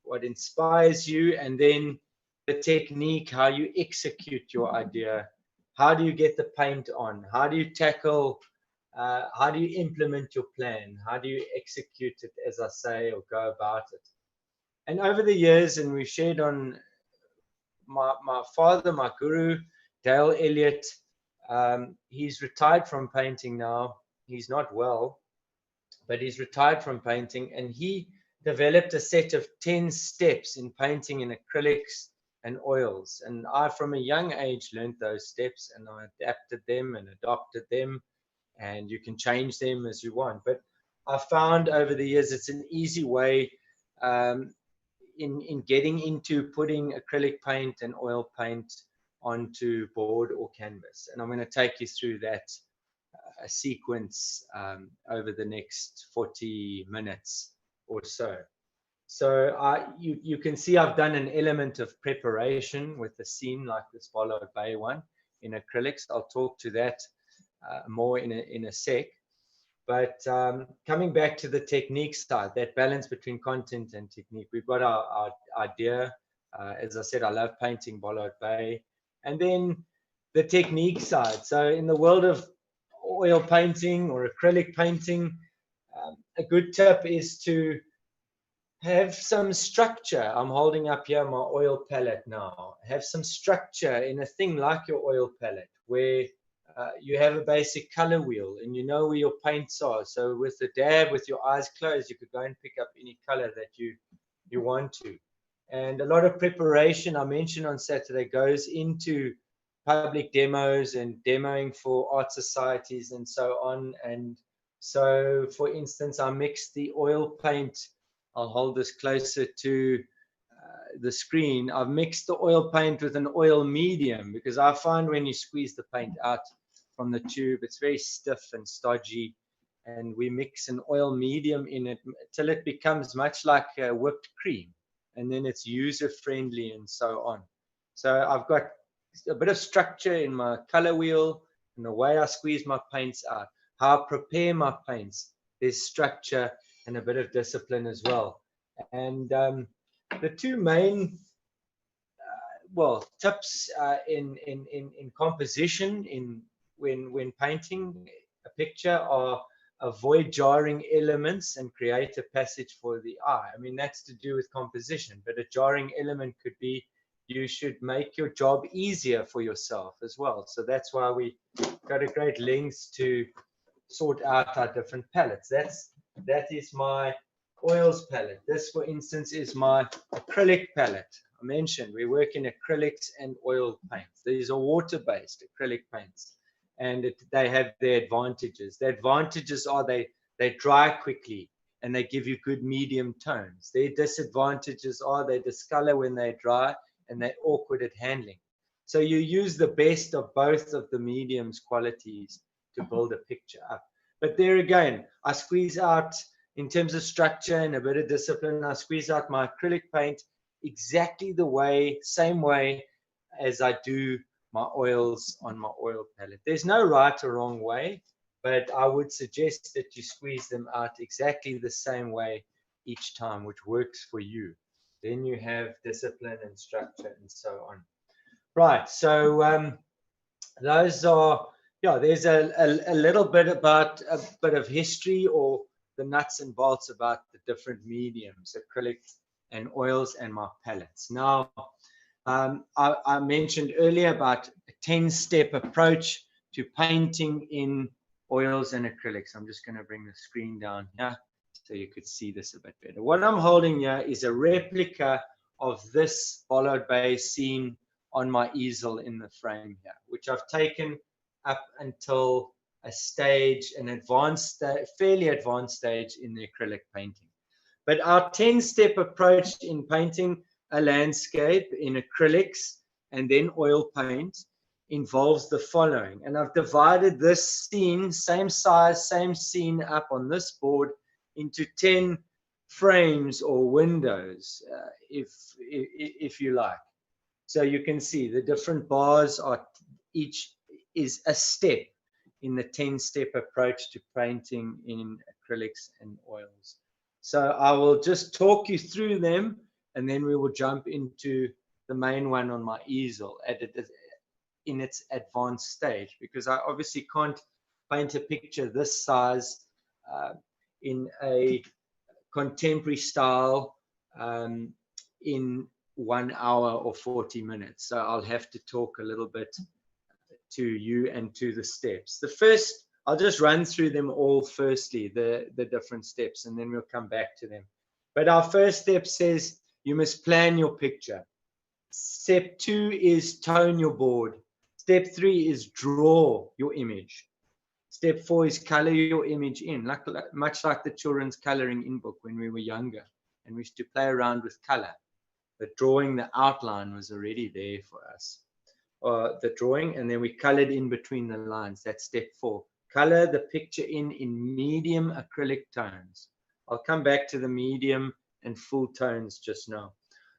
what inspires you, and then the technique, how you execute your idea. How do you get the paint on? How do you tackle, how do you implement your plan? How do you execute it, as I say, or go about it? And over the years, and we've shared on my father, my guru, Mel Elliott, he's retired from painting now. He's not well, but he's retired from painting, and he developed a set of 10 steps in painting in acrylics and oils. And I, from a young age, learned those steps, and I adapted them and adopted them, and you can change them as you want. But I found over the years it's an easy way in getting into putting acrylic paint and oil paint onto board or canvas. And I'm going to take you through that sequence over the next 40 minutes or so. So you can see I've done an element of preparation with a scene like this Bollard Bay one in acrylics. I'll talk to that more in a sec. But coming back to the technique side, that balance between content and technique, we've got our idea. As I said, I love painting Bollard Bay. And then the technique side. So in the world of oil painting or acrylic painting, a good tip is to have some structure. I'm holding up here my oil palette now. Have some structure in a thing like your oil palette, where you have a basic color wheel and you know where your paints are. So with a dab, with your eyes closed, you could go and pick up any color that you want to. And a lot of preparation, I mentioned on Saturday, goes into public demos and demoing for art societies and so on. And so, for instance, I mixed the oil paint. I'll hold this closer to the screen, I've mixed the oil paint with an oil medium, because I find when you squeeze the paint out from the tube, it's very stiff and stodgy. And we mix an oil medium in it till it becomes much like whipped cream. And then it's user friendly and so on. So I've got a bit of structure in my color wheel and the way I squeeze my paints out, how I prepare my paints. There's structure and a bit of discipline as well. And the two main tips in composition when painting a picture are avoid jarring elements and create a passage for the eye. I mean, that's to do with composition, but a jarring element could be you should make your job easier for yourself as well. So that's why we go to great lengths to sort out our different palettes. That is my oils palette. This, for instance, is my acrylic palette. I mentioned we work in acrylics and oil paints. These are water-based acrylic paints, and they have their advantages. The advantages are they dry quickly and they give you good medium tones. Their disadvantages are they discolor when they dry and they're awkward at handling. So you use the best of both of the medium's qualities to build a picture up. But there again, I squeeze out, in terms of structure and a bit of discipline, I squeeze out my acrylic paint exactly the same way as I do my oils on my oil palette. There's no right or wrong way, but I would suggest that you squeeze them out exactly the same way each time, which works for you. Then you have discipline and structure and so on. Right, so those are, there's a little bit about a bit of history or the nuts and bolts about the different mediums, acrylic and oils and my palettes. Now, I mentioned earlier about a 10-step approach to painting in oils and acrylics. I'm just going to bring the screen down here so you could see this a bit better. What I'm holding here is a replica of this Bollard Bay scene on my easel in the frame here, which I've taken up until a stage, an advanced, fairly advanced stage in the acrylic painting. But our 10-step approach in painting a landscape in acrylics and then oil paint involves the following. And I've divided this scene, same size, same scene, up on this board into 10 frames or windows, if you like. So you can see the different bars are, each is a step in the 10-step approach to painting in acrylics and oils. So I will just talk you through them, and then we will jump into the main one on my easel in its advanced stage, because I obviously can't paint a picture this size in a contemporary style in 1 hour or 40 minutes. So I'll have to talk a little bit to you and to the steps. The first, I'll just run through them all firstly, the different steps, and then we'll come back to them. But our first step says you must plan your picture. Step 2 is tone your board. Step 3 is draw your image. Step 4 is color your image in, much like the children's coloring in book when we were younger, and we used to play around with color. But drawing the outline was already there for us. The drawing, and then we colored in between the lines. That's step 4. Color the picture in medium acrylic tones. I'll come back to the medium and full tones just now.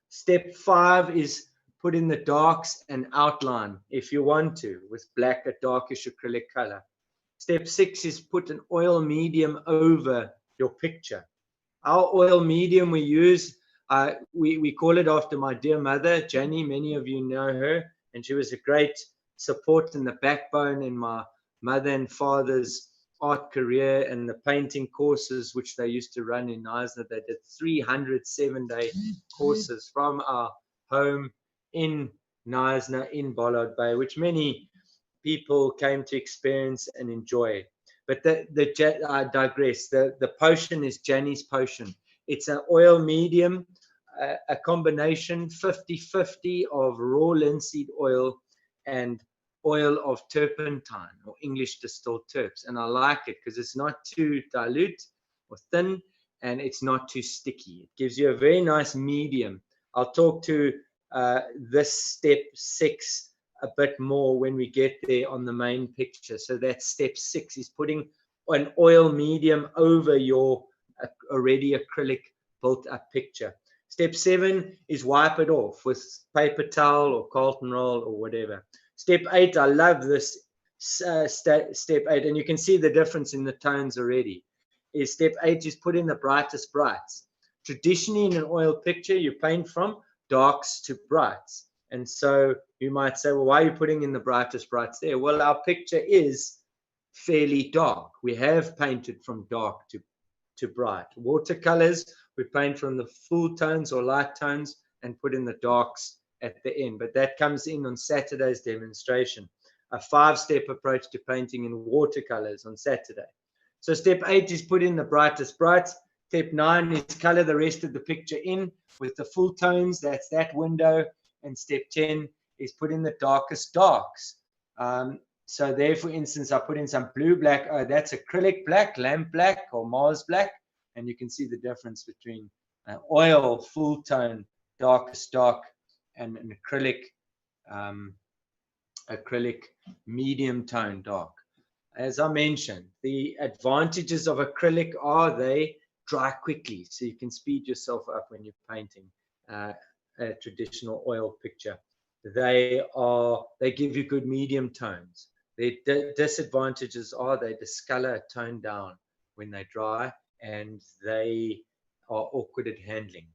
Step 5 is put in the darks and outline if you want to, with black, a darkish acrylic color. Step 6 is put an oil medium over your picture. Our oil medium we use, we call it after my dear mother, Jenny. Many of you know her, and she was a great support and the backbone in my mother and father's art career and the painting courses which they used to run in Knysna. They did 300 7-day courses from our home in Knysna in Bollard Bay, which many people came to experience and enjoy. But I digress. The potion is Jenny's potion. It's an oil medium, a combination 50-50 of raw linseed oil and oil of turpentine or English distilled terps. And I like it because it's not too dilute or thin, and it's not too sticky. It gives you a very nice medium. I'll talk to this step 6 a bit more when we get there on the main picture. So that's step 6 is putting an oil medium over your already acrylic built up picture. Step 7 is wipe it off with paper towel or Carlton roll or whatever. Step 8, I love this step 8, and you can see the difference in the tones already. Is step 8 is put in the brightest brights. Traditionally in an oil picture, you paint from darks to brights. And so you might say, well, why are you putting in the brightest brights there? Well, our picture is fairly dark. We have painted from dark to bright. Watercolors, we paint from the full tones or light tones and put in the darks at the end. But that comes in on Saturday's demonstration, a 5-step approach to painting in watercolors on Saturday. So step 8 is put in the brightest brights. Step 9 is color the rest of the picture in with the full tones. That's that window. And step 10 is put in the darkest darks. So there, for instance, I put in some blue black. Oh, that's acrylic black, lamp black, or Mars black. And you can see the difference between oil, full tone, darkest dark, and an acrylic medium tone dark. As I mentioned, the advantages of acrylic are they dry quickly. So you can speed yourself up when you're painting a traditional oil picture. They give you good medium tones. Their disadvantages are they discolor, tone down when they dry, and they are awkward at handling.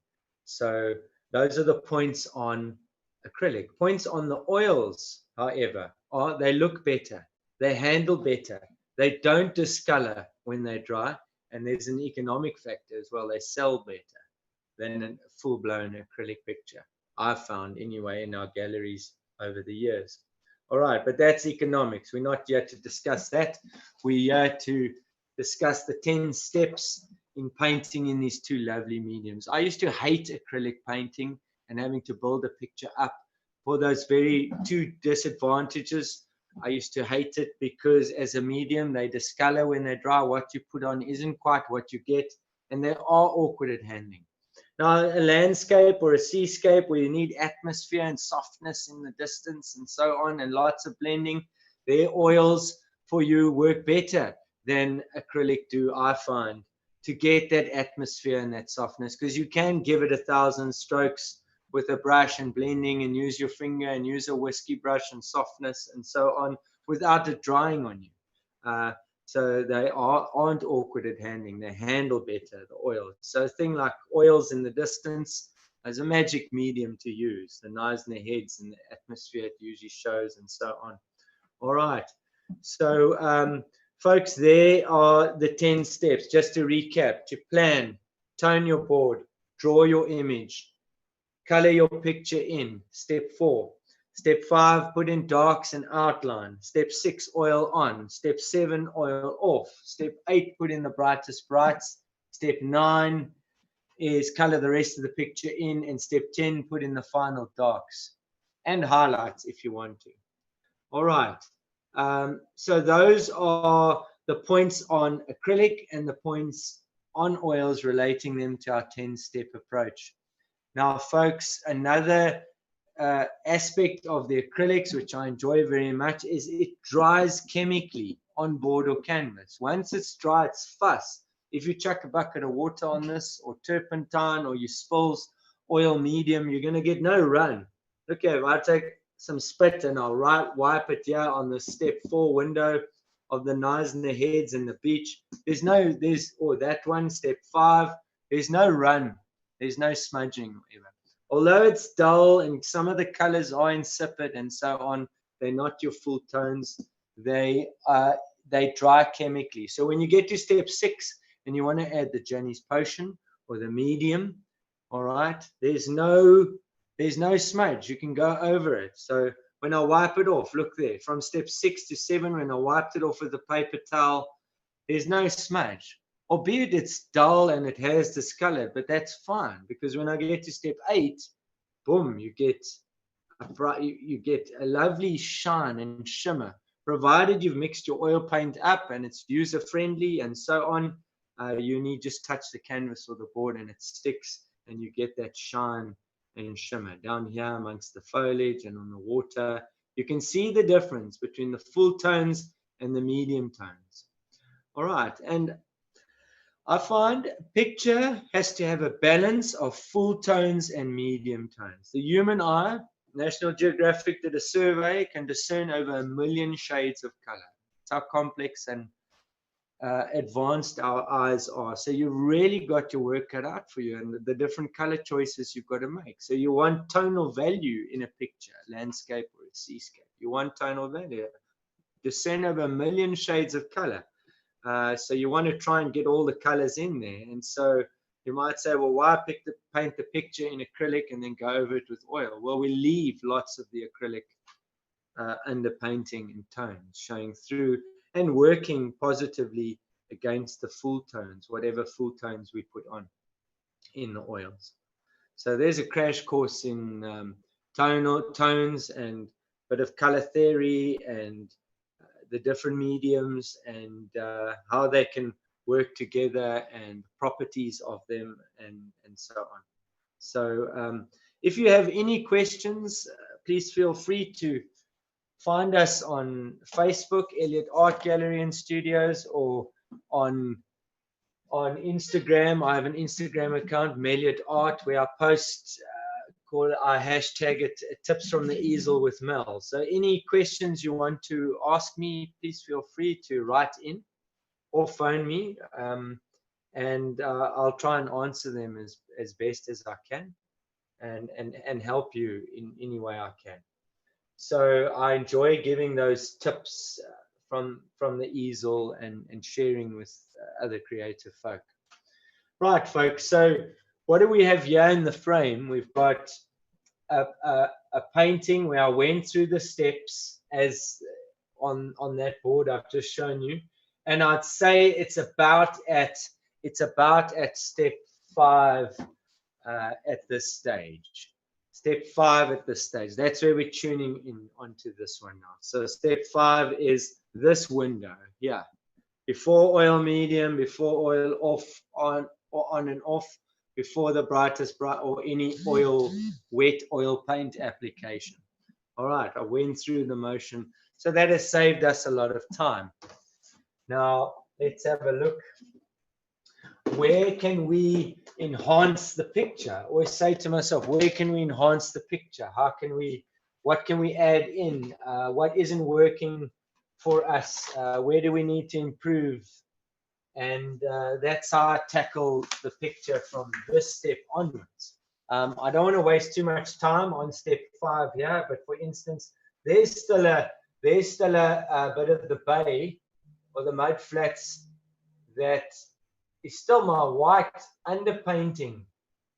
So those are the points on acrylic. Points on the oils, however, are they look better, they handle better, they don't discolor when they dry, and there's an economic factor as well. They sell better than a full-blown acrylic picture, I've found anyway in our galleries over the years. All right, but that's economics. We're not here to discuss that. We're here to discuss the 10 steps in painting in these two lovely mediums. I used to hate acrylic painting and having to build a picture up for those very two disadvantages. I used to hate it because as a medium, they discolor when they dry. What you put on isn't quite what you get, and they are awkward at handling. Now, a landscape or a seascape where you need atmosphere and softness in the distance and so on, and lots of blending, their oils for you work better than acrylic do, I find, to get that atmosphere and that softness, because you can give it 1,000 strokes with a brush and blending and use your finger and use a whiskey brush and softness and so on without it drying on you. So they aren't awkward at handling. They handle better, the oil. So a thing like oils in the distance is a magic medium to use. The Knysna heads and the atmosphere it usually shows and so on. All right. So, folks, there are the 10 steps. Just to recap, to plan, tone your board, draw your image, color your picture in. Step 4. Step 5, put in darks and outline. Step 6, oil on. Step 7, oil off. Step 8, put in the brightest brights. Step 9 is color the rest of the picture in. And step 10, put in the final darks and highlights if you want to. All right. So those are the points on acrylic and the points on oils relating them to our 10-step approach. Now, folks, another aspect of the acrylics, which I enjoy very much, is it dries chemically on board or canvas. Once it's dry, it's fuss. If you chuck a bucket of water on this, or turpentine, or you spills oil medium, you're going to get no run. Okay, if I take some spit and I'll wipe it here on the step 4 window of the Knysna heads and the beach, or that one, step 5, there's no run. There's no smudging or whatever. Although it's dull and some of the colors are insipid and so on, they're not your full tones. They dry chemically. So when you get to step 6 and you want to add the Jenny's potion or the medium, all right, there's no smudge. You can go over it. So when I wipe it off, look there, from step 6 to 7, when I wiped it off with a paper towel, there's no smudge. Albeit it's dull and it has discolored, but that's fine, because when I get to step 8, boom, you get a lovely shine and shimmer, provided you've mixed your oil paint up and it's user friendly and so on. You need just touch the canvas or the board and it sticks, and you get that shine and shimmer. Down here amongst the foliage and on the water, you can see the difference between the full tones and the medium tones. All right, and I find picture has to have a balance of full tones and medium tones. The human eye, National Geographic did a survey, can discern over 1 million shades of color. It's how complex and advanced our eyes are. So you really got your work cut out for you, and the different color choices you've got to make. So you want tonal value in a picture, landscape or a seascape. You want tonal value. Discern over 1 million shades of color. So you want to try and get all the colors in there. And so you might say, well, why paint the picture in acrylic and then go over it with oil? Well, we leave lots of the acrylic under painting in tones, showing through and working positively against the full tones, whatever full tones we put on in the oils. So there's a crash course in tones and a bit of color theory and the different mediums and how they can work together and properties of them and so on. So if you have any questions, please feel free to find us on Facebook, Elliott Art Gallery and Studios, or on Instagram. I have an Instagram account, Mel Elliott Art, where I post I hashtag it tips from the easel with Mel. So any questions you want to ask me, please feel free to write in or phone me, and I'll try and answer them as best as I can and help you in any way I can. So I enjoy giving those tips from the easel and sharing with other creative folk. Right, folks. So what do we have here in the frame? We've got a painting where I went through the steps as on that board I've just shown you, and I'd say it's about at step 5 at this stage. Step 5 at this stage. That's where we're tuning in onto this one now. So step 5 is this window here. Before oil medium, before oil off, on and off, before the brightest bright or any wet oil paint application. All right, I went through the motion. So that has saved us a lot of time. Now let's have a look. Where can we enhance the picture? I always say to myself, where can we enhance the picture? What can we add in? What isn't working for us? Where do we need to improve? And that's how I tackle the picture from this step onwards. I don't want to waste too much time on step 5 here, but for instance, there's still a bit of the bay or the mud flats that is still my white underpainting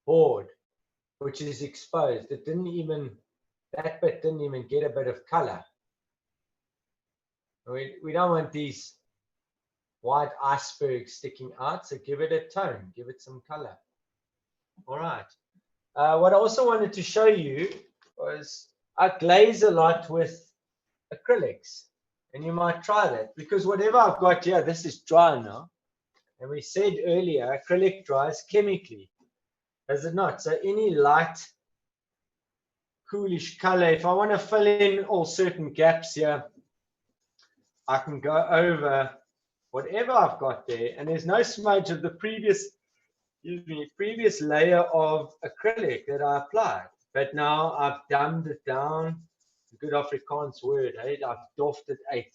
board, which is exposed. That bit didn't even get a bit of color. We don't want these white icebergs sticking out, so give it a tone, give it some color. All right. What I also wanted to show you was I glaze a lot with acrylics, and you might try that, because whatever I've got here, this is dry now. And we said earlier, acrylic dries chemically, does it not? So any light, coolish color, if I want to fill in all certain gaps here, I can go over whatever I've got there, and there's no smudge of the previous layer of acrylic that I applied. But now I've dumbed it down. A good Afrikaans word, eh? I've doffed it 8.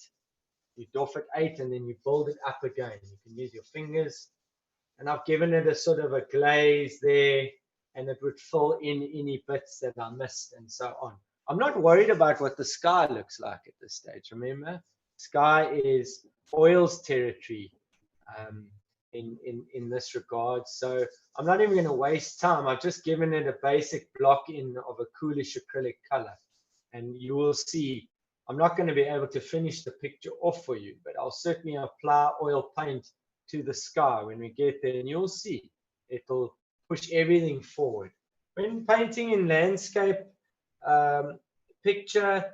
You doff it 8 and then you build it up again. You can use your fingers. And I've given it a sort of a glaze there, and it would fill in any bits that I missed and so on. I'm not worried about what the sky looks like at this stage. Remember, sky is oils territory in this regard. So I'm not even going to waste time. I've just given it a basic block in of a coolish acrylic color. And you will see, I'm not going to be able to finish the picture off for you, but I'll certainly apply oil paint to the sky when we get there, and you'll see it'll push everything forward. When painting in landscape, picture,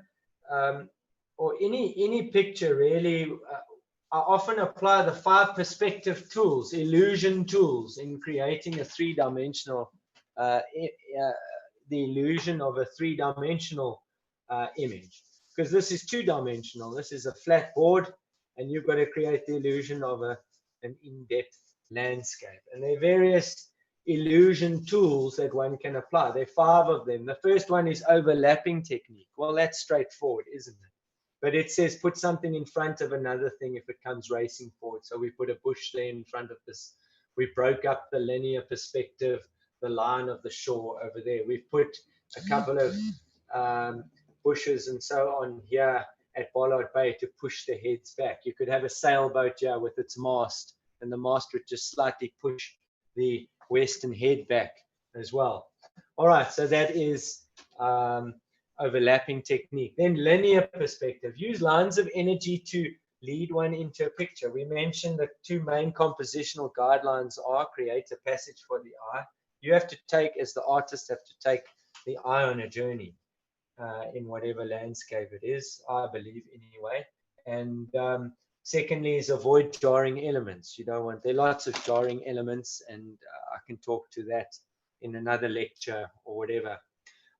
or any picture really, I often apply the 5 perspective tools, illusion tools, in creating a 3-dimensional the illusion of a three-dimensional image, because this is two-dimensional. This is a flat board, and you've got to create the illusion of an in-depth landscape. And there are various illusion tools that one can apply. There are 5 of them. The first one is overlapping technique. Well, that's straightforward, isn't it? But it says put something in front of another thing if it comes racing forward. So we put a bush there in front of this. We broke up the linear perspective, the line of the shore over there. We've put a couple of bushes and so on here at Bollard Bay to push the heads back. You could have a sailboat here with its mast, and the mast would just slightly push the western head back as well. All right, so that is overlapping technique. Then linear perspective. Use lines of energy to lead one into a picture. We mentioned the 2 main compositional guidelines are create a passage for the eye. You have to take, as the artist, have to take the eye on a journey in whatever landscape it is, I believe anyway. And secondly is avoid jarring elements. You don't want, there are lots of jarring elements, and I can talk to that in another lecture or whatever.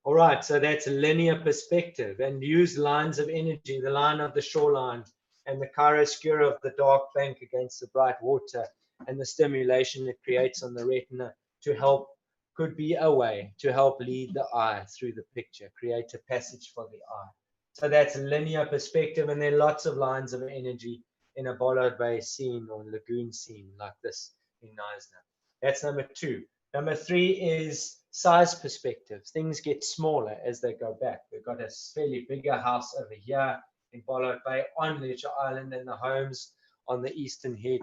All right, so that's linear perspective, and use lines of energy, the line of the shoreline and the chiaroscuro of the dark bank against the bright water, and the stimulation it creates on the retina to help, could be a way to help lead the eye through the picture, create a passage for the eye. So that's linear perspective, and there are lots of lines of energy in a Bollard Bay scene or lagoon scene like this in Knysna. That's number 2. Number 3 is size perspective. Things get smaller as they go back. We've got a fairly bigger house over here in Bollard Bay on Leisure Island, and the homes on the eastern head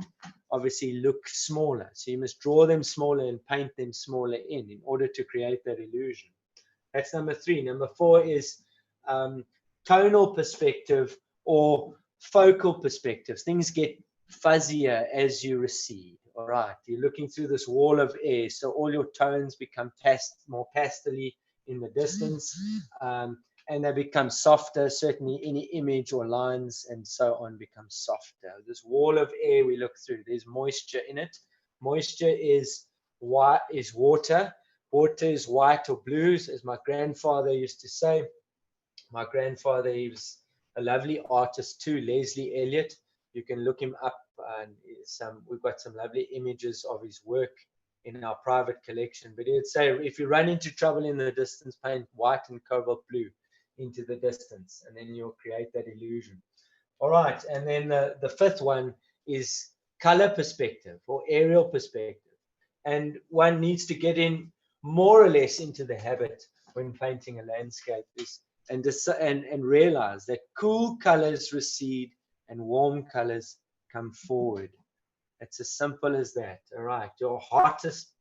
obviously look smaller. So you must draw them smaller and paint them smaller in order to create that illusion. That's number 3. Number 4 is tonal perspective or focal perspective. Things get fuzzier as you recede. All right, you're looking through this wall of air, so all your tones become more pastely in the distance, and they become softer. Certainly any image or lines and so on become softer. This wall of air we look through, there's moisture in it. Moisture is white, is water. Water is white or blues, as my grandfather used to say. My grandfather, he was a lovely artist too, Leslie Elliott. You can look him up, and we've got some lovely images of his work in our private collection. But he'd say, if you run into trouble in the distance, paint white and cobalt blue into the distance, and then you'll create that illusion. All right, and then the 5th one is color perspective or aerial perspective. And one needs to get in more or less into the habit when painting a landscape and realize that cool colors recede and warm colors come forward. It's as simple as that. All right, your hottest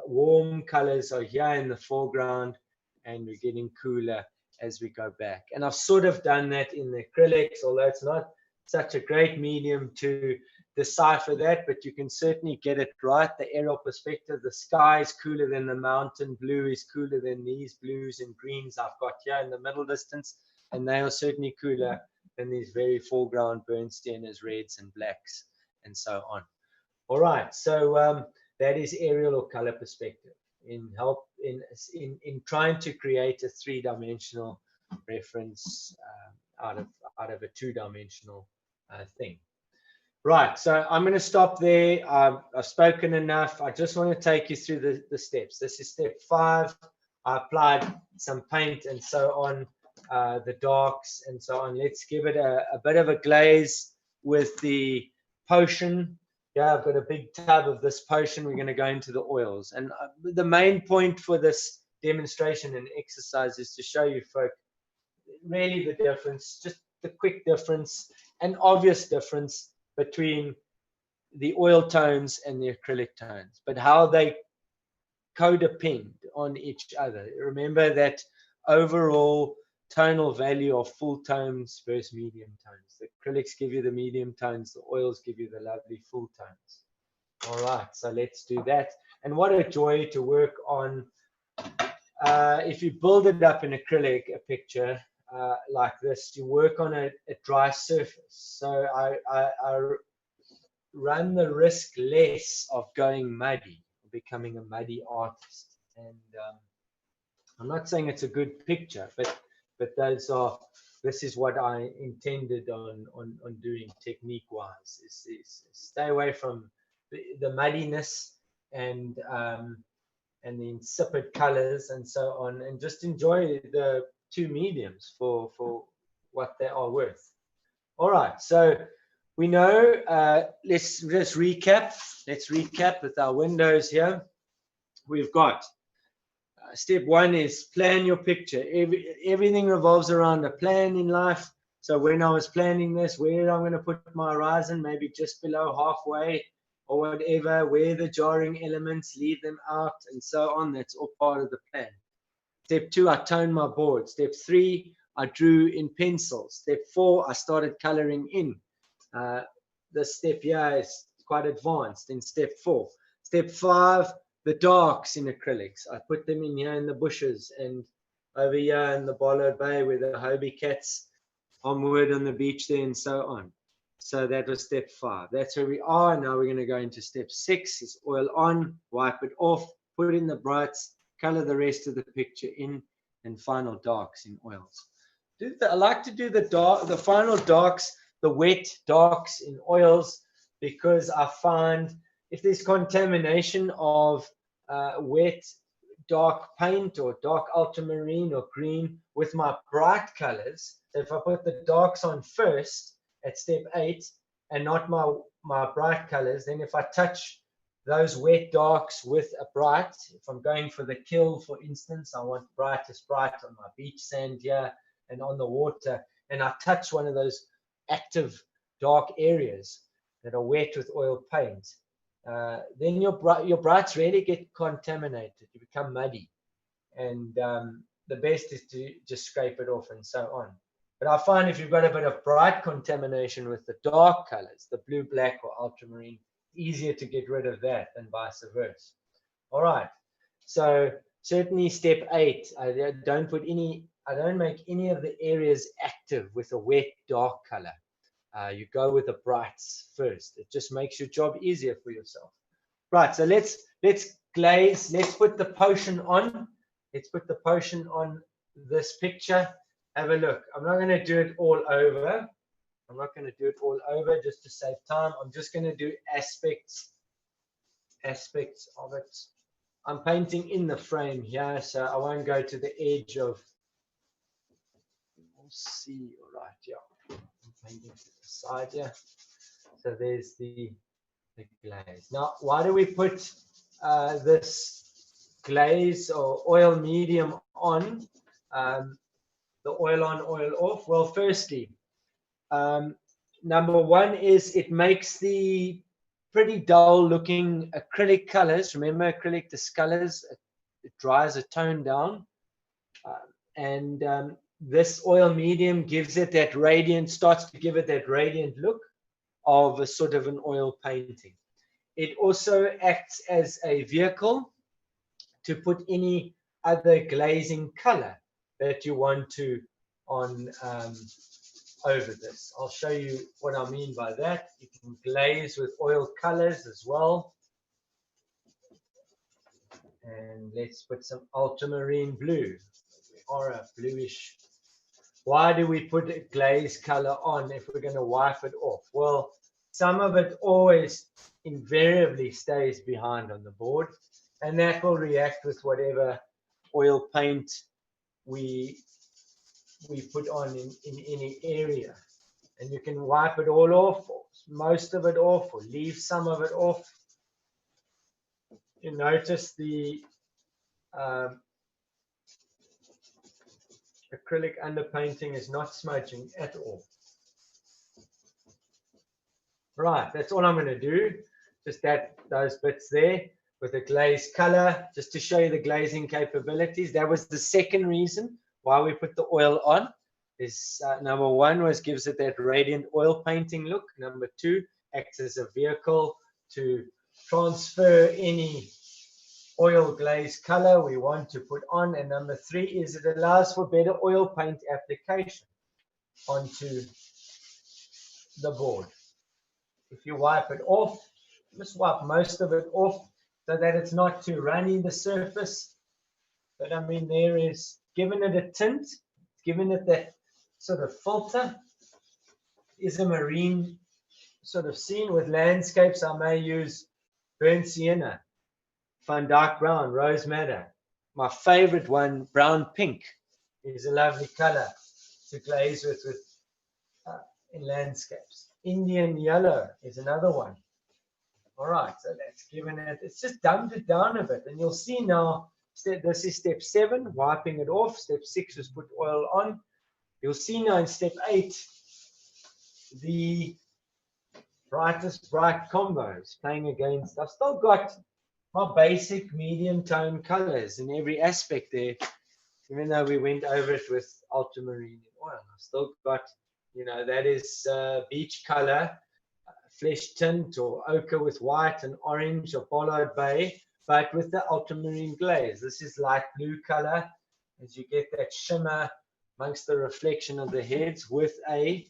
warm colors are here in the foreground, and we're getting cooler as we go back. And I've sort of done that in the acrylics, although it's not such a great medium to decipher that, but you can certainly get it right. The aerial perspective, the sky is cooler than the mountain, blue is cooler than these blues and greens I've got here in the middle distance, and they are certainly cooler than these very foreground Bernsteiners, reds and blacks, and so on. All right, so that is aerial or color perspective in trying to create a 3-dimensional reference out of a 2-dimensional thing. Right, so I'm going to stop there. I've spoken enough. I just want to take you through the steps. This is step 5. I applied some paint and so on, the darks and so on. Let's give it a bit of a glaze with the potion. Yeah, I've got a big tub of this potion. We're going to go into the oils. And the main point for this demonstration and exercise is to show you folk really the difference, just the quick difference, an obvious difference between the oil tones and the acrylic tones, but how they codepend on each other. Remember that overall tonal value of full tones versus medium tones. The acrylics give you the medium tones, the oils give you the lovely full tones. All right, so let's do that. And what a joy to work on. If you build it up in acrylic, a picture like this, you work on a dry surface. So I run the risk less of going muddy, becoming a muddy artist. And I'm not saying it's a good picture, but this is what I intended on doing technique wise, is stay away from the muddiness and the insipid colors and so on, and just enjoy the two mediums for what they are worth. All right, so we know, let's recap. Let's recap with our windows here. We've got step one is plan your picture. Everything revolves around a plan in life. So when I was planning this, where I'm going to put my horizon, maybe just below halfway or whatever, where the jarring elements, leave them out, and so on. That's all part of the plan. Step two, I toned my board. Step three, I drew in pencil. Step four, I started coloring in. This step here is quite advanced in step four. Step five, the darks in acrylics. I put them in here in the bushes and over here in the Bollard Bay where the Hobie cats onward on the beach there and so on. So that was step five. That's where we are. Now we're going to go into step six. Is oil on, wipe it off, put in the brights, color the rest of the picture in, and final darks in oils. I like to do the final darks, the wet darks in oils, because I find if there's contamination of wet dark paint or dark ultramarine or green with my bright colors, if I put the darks on first at step 8 and not my bright colors, then if I touch those wet darks with a bright, if I'm going for the kill, for instance, I want brightest bright on my beach sand here and on the water, and I touch one of those active dark areas that are wet with oil paint, then your brights really get contaminated. You become muddy, and the best is to just scrape it off and so on. But I find if you've got a bit of bright contamination with the dark colors, the blue, black, or ultramarine, easier to get rid of that than vice versa. All right. So certainly step 8, I don't make any of the areas active with a wet dark color. You go with the brights first. It just makes your job easier for yourself. Right. So let's glaze. Let's put the potion on. Let's put the potion on this picture. Have a look. I'm not going to do it all over. I'm not going to do it all over just to save time. I'm just going to do aspects of it. I'm painting in the frame here, so I won't go to the edge of. We'll see. All right, yeah. I'm painting to the side here. So there's the glaze. Now, why do we put this glaze or oil medium on? The oil on, oil off. Well, firstly, number one is it makes the pretty dull looking acrylic colors. Remember, acrylic discolors, it dries a tone down, and this oil medium gives it that radiant, starts to give it that radiant look of a sort of an oil painting. It also acts as a vehicle to put any other glazing color that you want to on over this. I'll show you what I mean by that. You can glaze with oil colors as well. And let's put some ultramarine blue or a bluish. Why do we put a glaze color on if we're going to wipe it off? Well, some of it always invariably stays behind on the board, and that will react with whatever oil paint we put on in any area. And you can wipe it all off, or most of it off, or leave some of it off. You notice the acrylic underpainting is not smudging at all. Right, that's all I'm going to do. Just those bits there with a glazed color, just to show you the glazing capabilities. That was the second reason why we put the oil on. Is number one was gives it that radiant oil painting look. Number two, acts as a vehicle to transfer any oil glaze color we want to put on. And number three is it allows for better oil paint application onto the board. If you wipe it off, just wipe most of it off so that it's not too runny, the surface. But I mean, there is giving it a tint, giving it that sort of filter. Is a marine sort of scene. With landscapes, I may use burnt sienna, Van Dyke brown, rose madder. My favorite one, brown pink, is a lovely color to glaze with in landscapes. Indian yellow is another one. All right, so that's given it, it's just dumbed it down a bit. And you'll see now, this is step 7, wiping it off. Step 6 is put oil on. You'll see now in step 8, the brightest bright combos playing against. I've still got my basic medium tone colors in every aspect there, even though we went over it with ultramarine and oil. I've still got, you know, that is beach color, flesh tint, or ochre with white and orange, or bollard bay, but with the ultramarine glaze. This is light blue color, as you get that shimmer amongst the reflection of the heads with a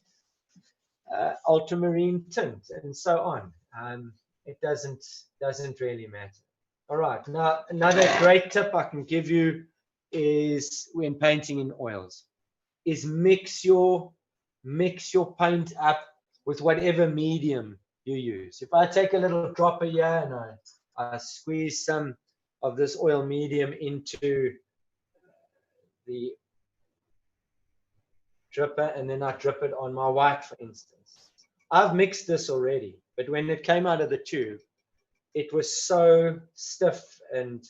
ultramarine tint, and so on. It doesn't really matter. All right, now another great tip I can give you is when painting in oils, is mix your paint up with whatever medium you use. If I take a little dropper here and I squeeze some of this oil medium into the dripper, and then I drip it on my white, for instance. I've mixed this already, but when it came out of the tube, it was so stiff and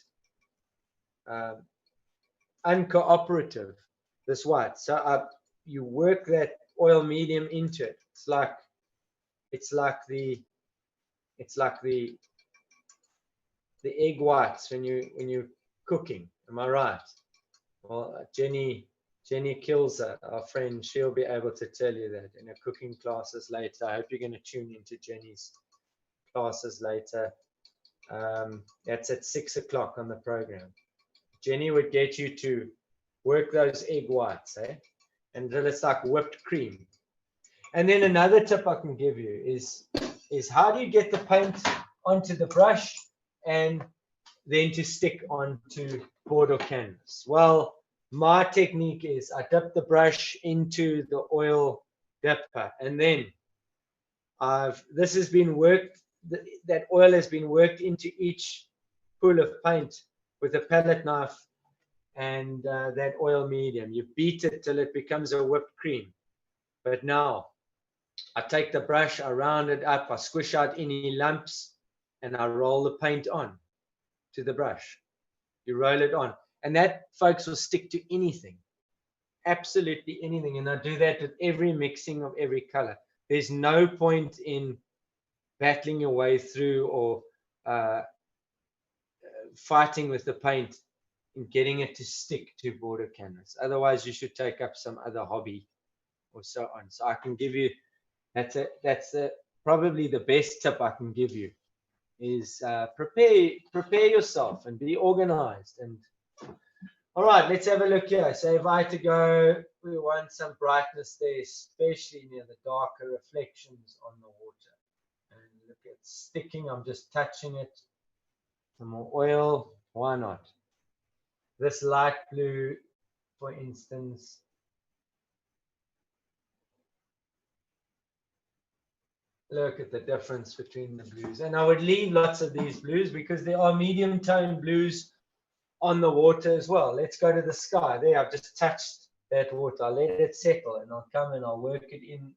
uncooperative, this white. So you work that oil medium into it. It's like the egg whites when you're cooking. Am I right? Well, Jenny Kills, our friend, she'll be able to tell you that in her cooking classes later. I hope you're going to tune into Jenny's classes later. That's at 6 o'clock on the program. Jenny would get you to work those egg whites, until it's like whipped cream. And then another tip I can give you is how do you get the paint onto the brush and then to stick onto board or canvas? Well, my technique is I dip the brush into the oil dipper, and then this has been worked, that oil has been worked into each pool of paint with a palette knife and that oil medium. You beat it till it becomes a whipped cream. But now I take the brush, I round it up, I squish out any lumps, and I roll the paint on to the brush. You roll it on. And that, folks, will stick to anything, absolutely anything. And I do that with every mixing of every color. There's no point in battling your way through or fighting with the paint in getting it to stick to border canvas. Otherwise, you should take up some other hobby or so on. So I can give you, that's probably the best tip I can give you is prepare yourself and be organized. And all right, let's have a look here. So if I had to go, we want some brightness there, especially near the darker reflections on the water. And look at sticking, I'm just touching it. Some more oil, why not? This light blue, for instance. Look at the difference between the blues. And I would leave lots of these blues because there are medium tone blues on the water as well. Let's go to the sky. There, I've just touched that water. I'll let it settle and I'll come and I'll work it in.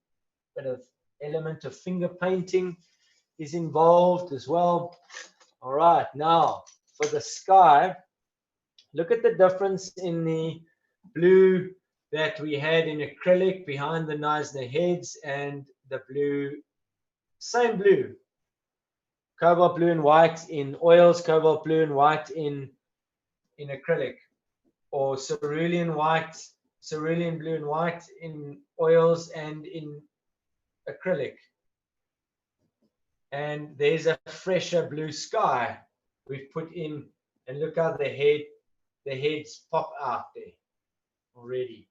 A bit of element of finger painting is involved as well. All right, now for the sky, look at the difference in the blue that we had in acrylic behind the Knysna heads and the blue, same blue, cobalt blue and white in oils, cobalt blue and white in acrylic, or cerulean blue and white in oils and in acrylic. And there's a fresher blue sky we've put in, and look how the heads pop out there already.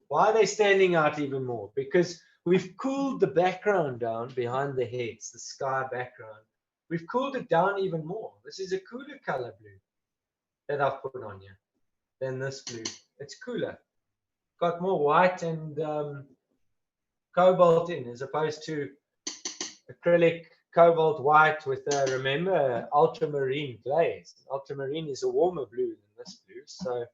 Why are they standing out even more? Because we've cooled the background down behind the heads, the sky background. We've cooled it down even more. This is a cooler color blue that I've put on here. than this blue. It's cooler. Got more white and cobalt in, as opposed to acrylic cobalt white with, remember, ultramarine glaze. Ultramarine is a warmer blue than this blue. So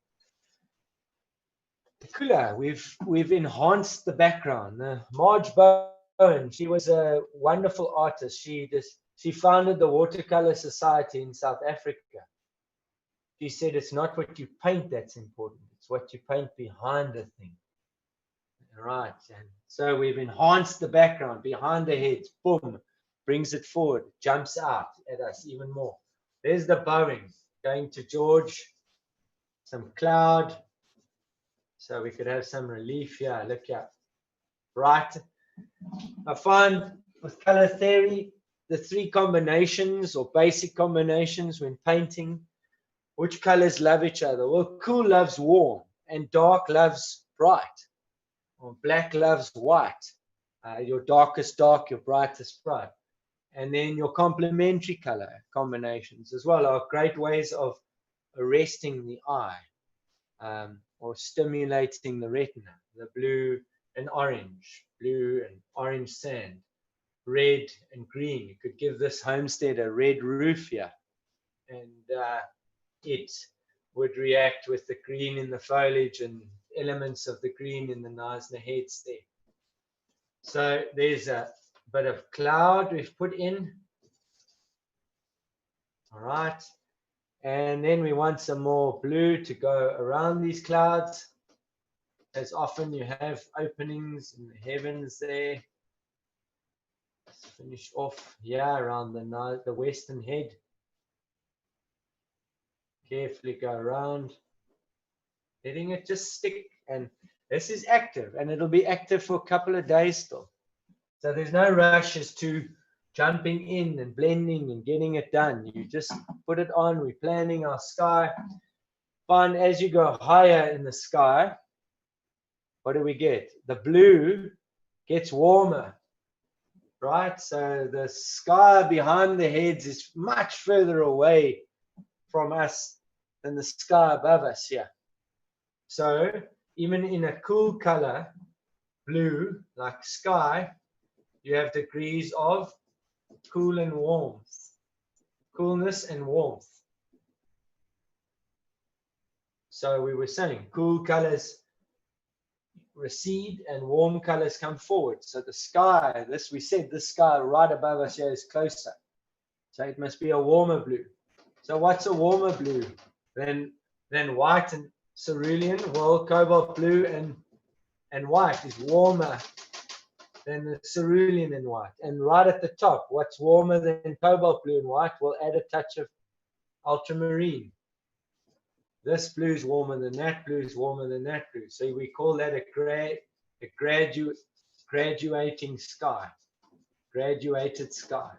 cooler. We've enhanced the background. Marge Bowen, she was a wonderful artist. She founded the Watercolor Society in South Africa. She said it's not what you paint that's important, it's what you paint behind the thing. Right, and so we've enhanced the background behind the heads. Boom, brings it forward, jumps out at us even more. There's the bowing going to George, some cloud, so we could have some relief here. Look here, right. I find with color theory, the three combinations or basic combinations when painting, which colors love each other? Well, cool loves warm, and dark loves bright. Or black loves white. Your darkest dark, your brightest bright. And then your complementary color combinations as well are great ways of arresting the eye, or stimulating the retina. The blue and orange sand, red and green. You could give this homestead a red roof here, and it would react with the green in the foliage and elements of the green in the Knysna heads there. So there's a bit of cloud we've put in. All right. And then we want some more blue to go around these clouds. As often you have openings in the heavens there. Let's finish off here around the western head. Carefully go around, letting it just stick. And this is active, and it'll be active for a couple of days still. So there's no rushes to jumping in and blending and getting it done. You just put it on. We're planning our sky. Find as you go higher in the sky, what do we get? The blue gets warmer, right? So the sky behind the heads is much further away from us than the sky above us here. So even in a cool color, blue, like sky, you have degrees of cool and warmth, coolness and warmth. So we were saying cool colors recede and warm colors come forward. So the sky, we said this sky right above us here is closer. So it must be a warmer blue. So what's a warmer blue than white and cerulean? Well, cobalt blue and white is warmer than the cerulean and white. And right at the top, what's warmer than cobalt blue and white? We'll add a touch of ultramarine. This blue is warmer than that blue is warmer than that blue. So we call that a graduating sky, graduated sky.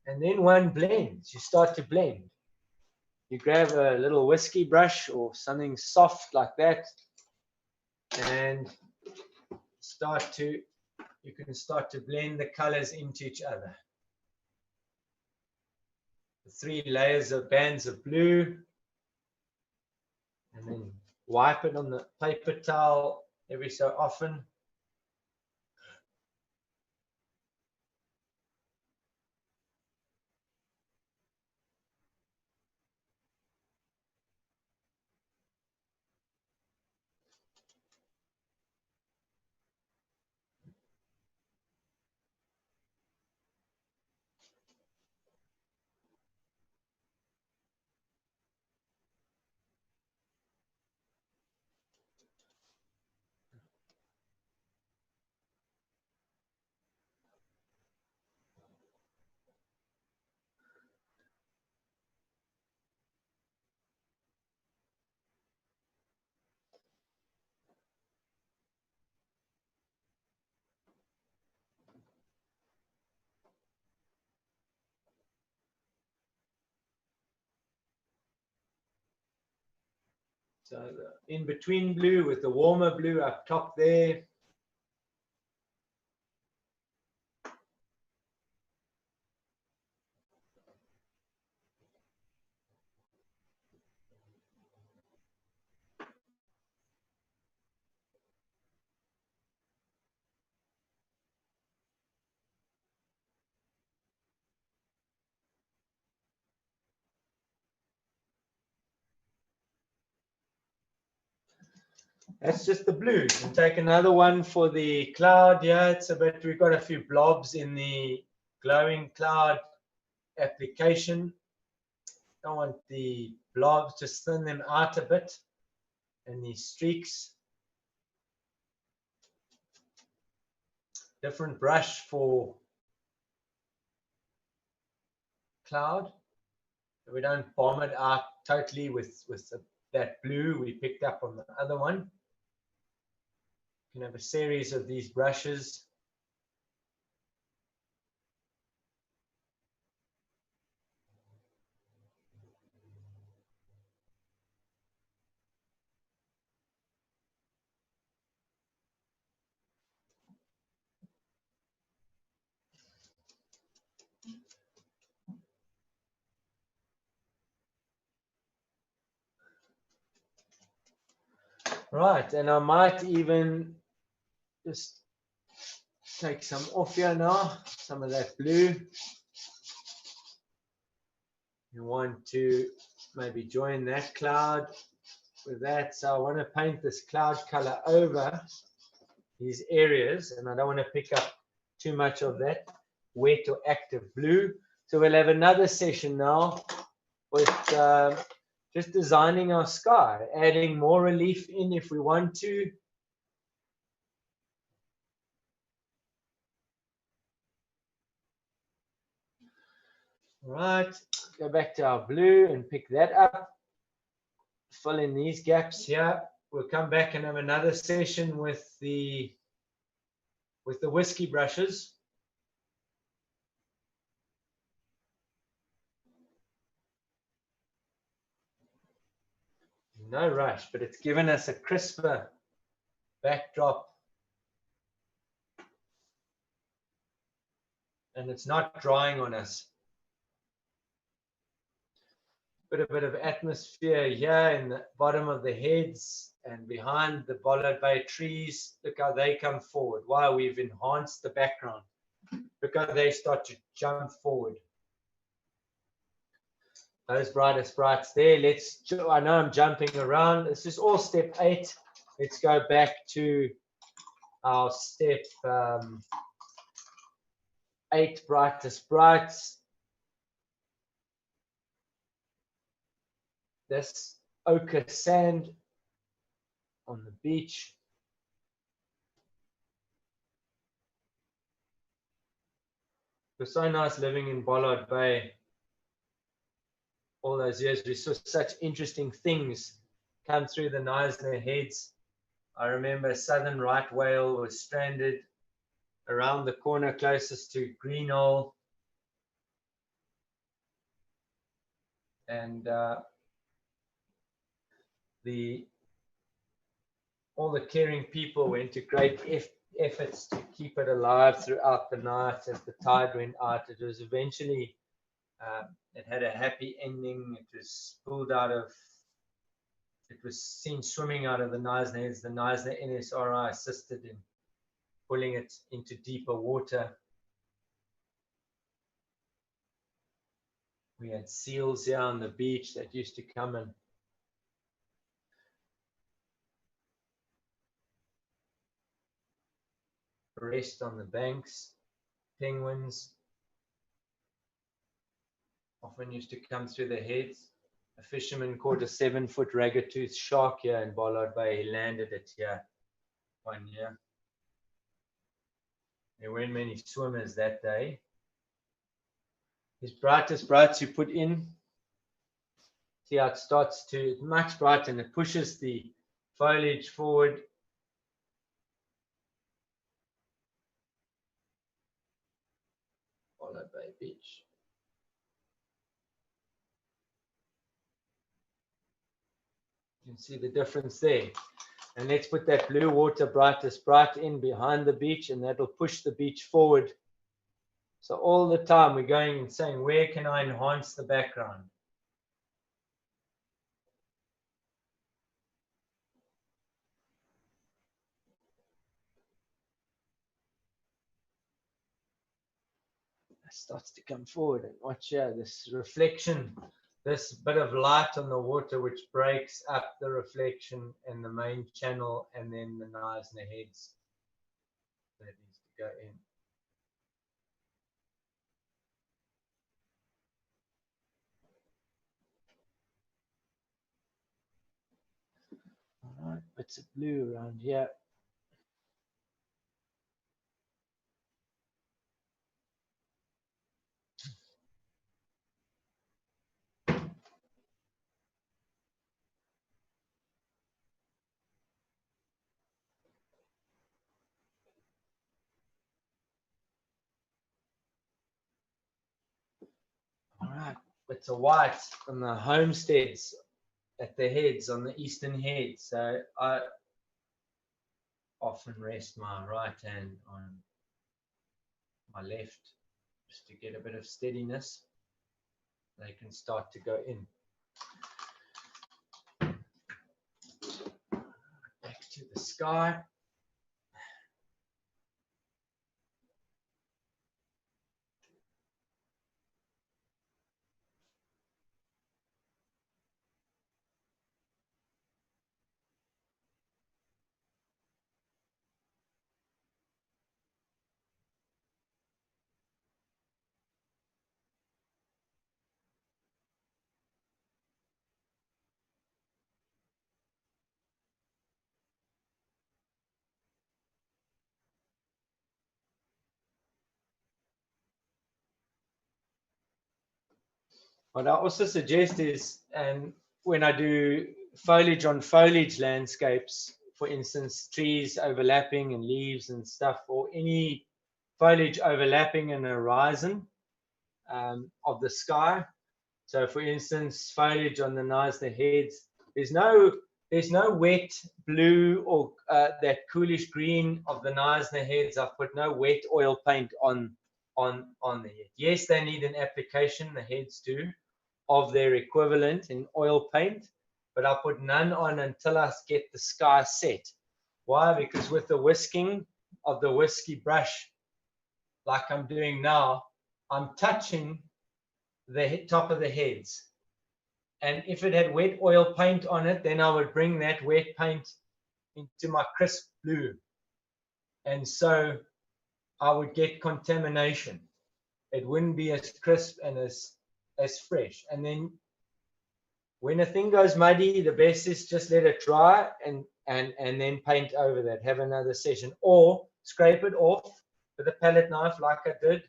And then one blends. You start to blend. You grab a little whiskey brush or something soft like that, and you can start to blend the colors into each other. The 3 layers of bands of blue, and then wipe it on the paper towel every so often. So the in-between blue with the warmer blue up top there. That's just the blue. And take another one for the cloud. Yeah, it's a bit, we've got a few blobs in the glowing cloud application. Don't want the blobs, just thin them out a bit. And these streaks. Different brush for cloud. We don't bomb it out totally with that blue we picked up on the other one. You can have a series of these brushes. Right, and I might even just take some off here now, some of that blue. You want to maybe join that cloud with that. So I want to paint this cloud color over these areas, and I don't want to pick up too much of that wet or active blue. So we'll have another session now with just designing our sky, adding more relief in if we want to. Right, go back to our blue and pick that up. Fill in these gaps here. We'll come back and have another session with the whiskey brushes. No rush, but it's given us a crisper backdrop. And it's not drying on us. Put a bit of atmosphere here in the bottom of the heads and behind the bollard bay trees. Look how they come forward. Wow, we've enhanced the background. Look how they start to jump forward. Those brightest brights there. I know I'm jumping around. This is all step 8. Let's go back to our step 8, brightest brights. This ochre sand on the beach. It was so nice living in Bollard Bay all those years. We saw such interesting things come through the Knysna heads. I remember a southern right whale was stranded around the corner closest to Greenhole. And all the caring people went to great efforts to keep it alive throughout the night as the tide went out. It was eventually, it had a happy ending. It was pulled out of, it was seen swimming out of the Knysna heads. The Knysna NSRI assisted in pulling it into deeper water. We had seals here on the beach that used to come and rest on the banks. Penguins often used to come through the heads. A fisherman caught a 7-foot ragged-toothed shark here in Bollard Bay. He landed it here one year. There weren't many swimmers that day. These brightest brights you put in, see how it starts to, it's much brighter and it pushes the foliage forward. Bollard Bay Beach. You can see the difference there. And let's put that blue water brightest bright in behind the beach, and that'll push the beach forward. So all the time we're going and saying, where can I enhance the background? It starts to come forward, and watch here, this reflection this bit of light on the water which breaks up the reflection in the main channel, and then the Knysna heads that needs to go in. All right, bits of blue around here. All right, bits of white on the homesteads at the heads, on the eastern head. So I often rest my right hand on my left just to get a bit of steadiness. They can start to go in. Back to the sky. What I also suggest is, and when I do foliage on foliage landscapes, for instance, trees overlapping and leaves and stuff, or any foliage overlapping an horizon of the sky. So, for instance, foliage on the Knysna heads, there's no wet blue or that coolish green of the Knysna heads. I've put no wet oil paint on the head. Yes, they need an application, the heads do, of their equivalent in oil paint, but I'll put none on until I get the sky set. Why? Because with the whisking of the whiskey brush, like I'm doing now, I'm touching the top of the heads. And if it had wet oil paint on it, then I would bring that wet paint into my crisp blue. And so I would get contamination. It wouldn't be as crisp and as fresh. And then when a thing goes muddy, the best is just let it dry and then paint over that. Have another session, or scrape it off with a palette knife like I did,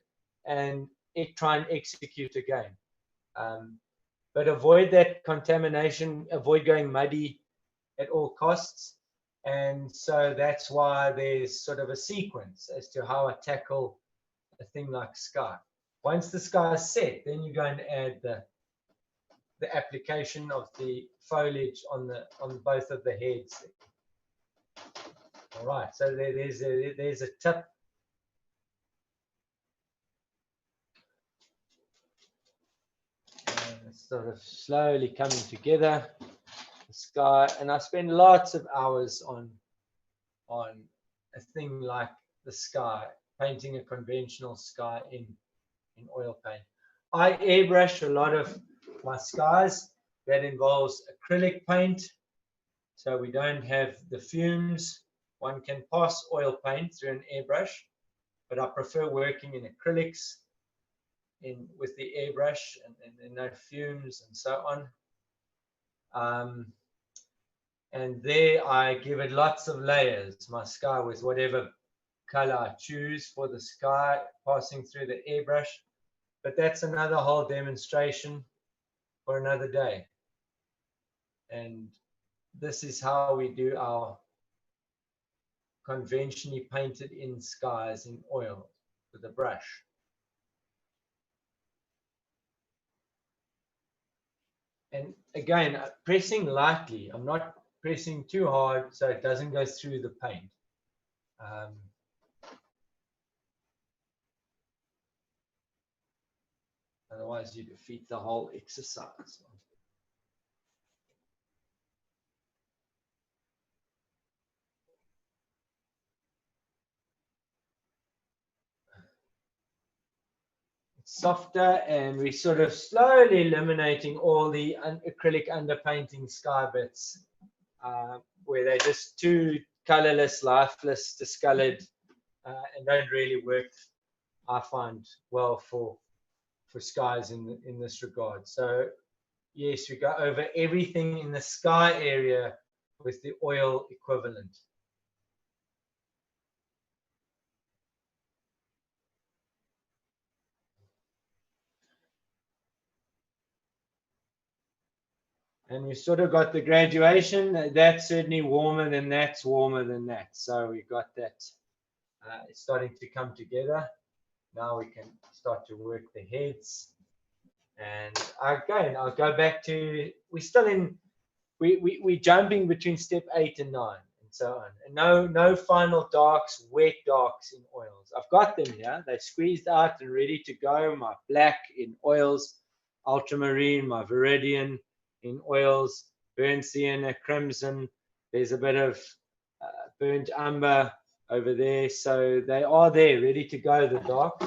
and try and execute again. But avoid that contamination, avoid going muddy at all costs. And so that's why there's sort of a sequence as to how I tackle a thing like sky. Once the sky is set, then you're going to add the application of the foliage on both of the heads. All right, so there's a tip. And it's sort of slowly coming together, the sky, and I spend lots of hours on a thing like the sky, painting a conventional sky in oil paint. I airbrush a lot of my skies. That involves acrylic paint, so we don't have the fumes. One can pass oil paint through an airbrush, but I prefer working in acrylics with the airbrush and no fumes and so on. And there I give it lots of layers, my sky, with whatever color I choose for the sky passing through the airbrush. But that's another whole demonstration for another day. And this is how we do our conventionally painted in skies in oil with a brush. And again, pressing lightly. I'm not pressing too hard so it doesn't go through the paint. Otherwise, you defeat the whole exercise. softer, and we sort of slowly eliminating all the acrylic underpainting sky bits, where they're just too colorless, lifeless, discolored, and don't really work, I find, well for skies in this regard. So yes, we go over everything in the sky area with the oil equivalent. And we sort of got the graduation. That's certainly warmer than that's warmer than that. So we got that it's starting to come together. Now we can start to work the heads. And again, I'll go back to, we're jumping between step 8 and 9 and so on. And no final darks, wet darks in oils. I've got them here. They're squeezed out and ready to go. My black in oils, ultramarine, my viridian in oils, burnt sienna, crimson. There's a bit of burnt umber over there. So they are there, ready to go, the darks.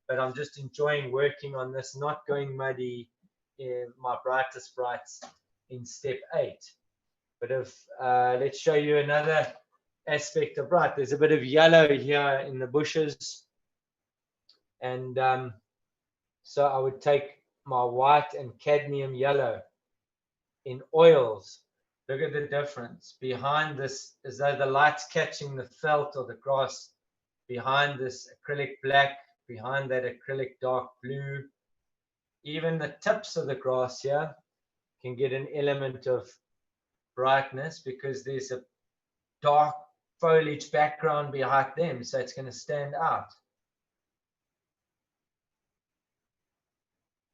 But I'm just enjoying working on this, not going muddy in my brightest brights in step 8. But let's show you another aspect of bright. There's a bit of yellow here in the bushes. And so I would take my white and cadmium yellow in oils. Look at the difference. Behind this, as though the light's catching the felt or the grass, behind this acrylic black, behind that acrylic dark blue. Even the tips of the grass here can get an element of brightness because there's a dark foliage background behind them, so it's going to stand out.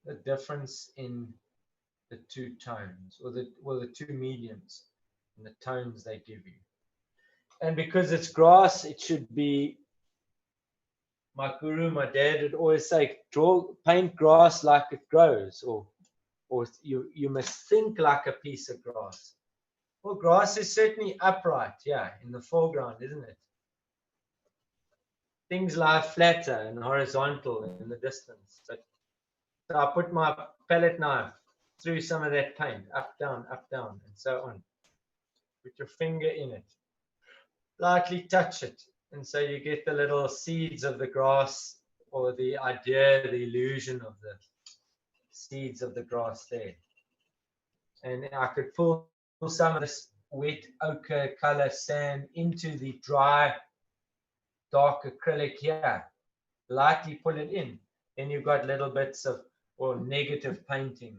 The difference in the two tones, or the two mediums, and the tones they give you. And because it's grass, it should be, my guru, my dad would always say, paint grass like it grows, or you must think like a piece of grass. Well, grass is certainly upright, yeah, in the foreground, isn't it? Things lie flatter and horizontal in the distance. But so I put my palette knife through some of that paint, up, down, and so on. Put your finger in it. Lightly touch it. And so you get the little seeds of the grass, or the idea, the illusion of the seeds of the grass there. And I could pull some of this wet ochre color sand into the dry, dark acrylic here. Lightly pull it in. Then you've got little bits of, or negative painting.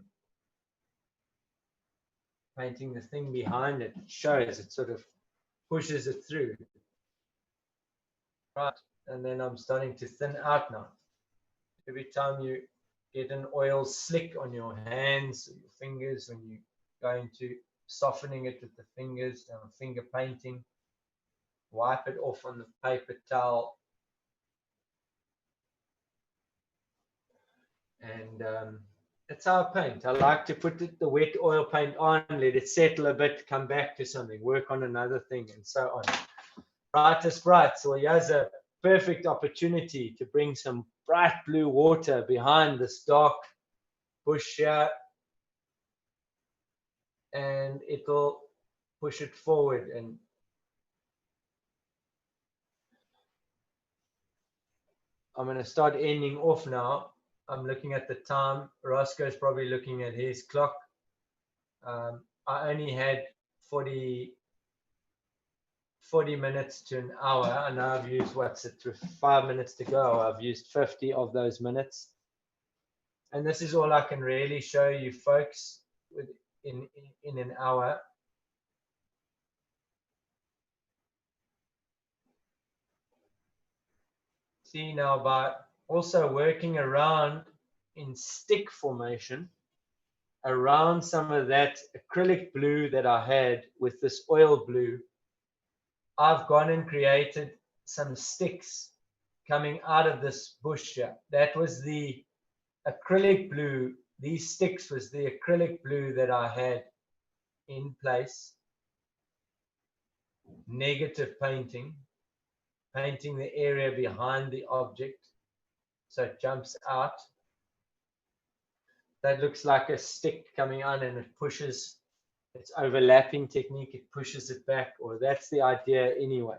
Painting the thing behind it. It shows, it sort of pushes it through. Right, and then I'm starting to thin out now. Every time you get an oil slick on your hands, or your fingers, when you go into softening it with the fingers, finger painting, wipe it off on the paper towel. And that's how I paint. I like to put the wet oil paint on, let it settle a bit, come back to something, work on another thing, and so on. Brightest bright. So here's a perfect opportunity to bring some bright blue water behind this dark bush here, and it'll push it forward. And I'm going to start ending off now. I'm looking at the time. Roscoe's probably looking at his clock. I only had 40 minutes to an hour, and I've used, 5 minutes to go. I've used 50 of those minutes. And this is all I can really show you folks in an hour. See now, by also working around in stick formation, around some of that acrylic blue that I had with this oil blue, I've gone and created some sticks coming out of this bush here. That was the acrylic blue. These sticks was the acrylic blue that I had in place. Negative painting, painting the area behind the object so it jumps out. that looks like a stick coming on and it pushes, it's overlapping technique, it pushes it back, or that's the idea anyway.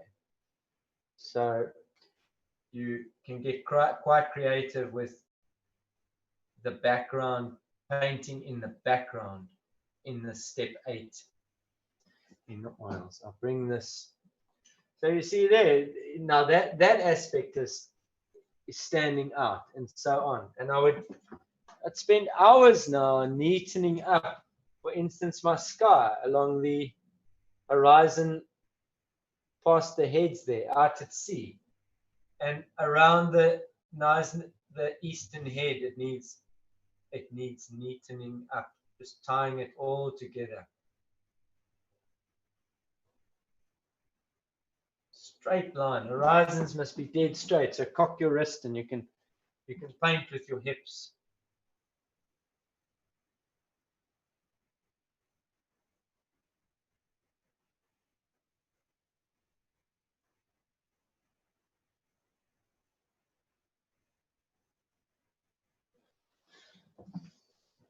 So you can get quite creative with the background, painting in the background in the step 8 in the oils. I'll bring this. So you see there, now that aspect is standing out and so on. And I'd spend hours now neatening up, for instance, my sky along the horizon past the heads there, out at sea. And around the eastern head, it needs neatening up, just tying it all together. Straight line. Horizons must be dead straight. So cock your wrist and you can paint with your hips.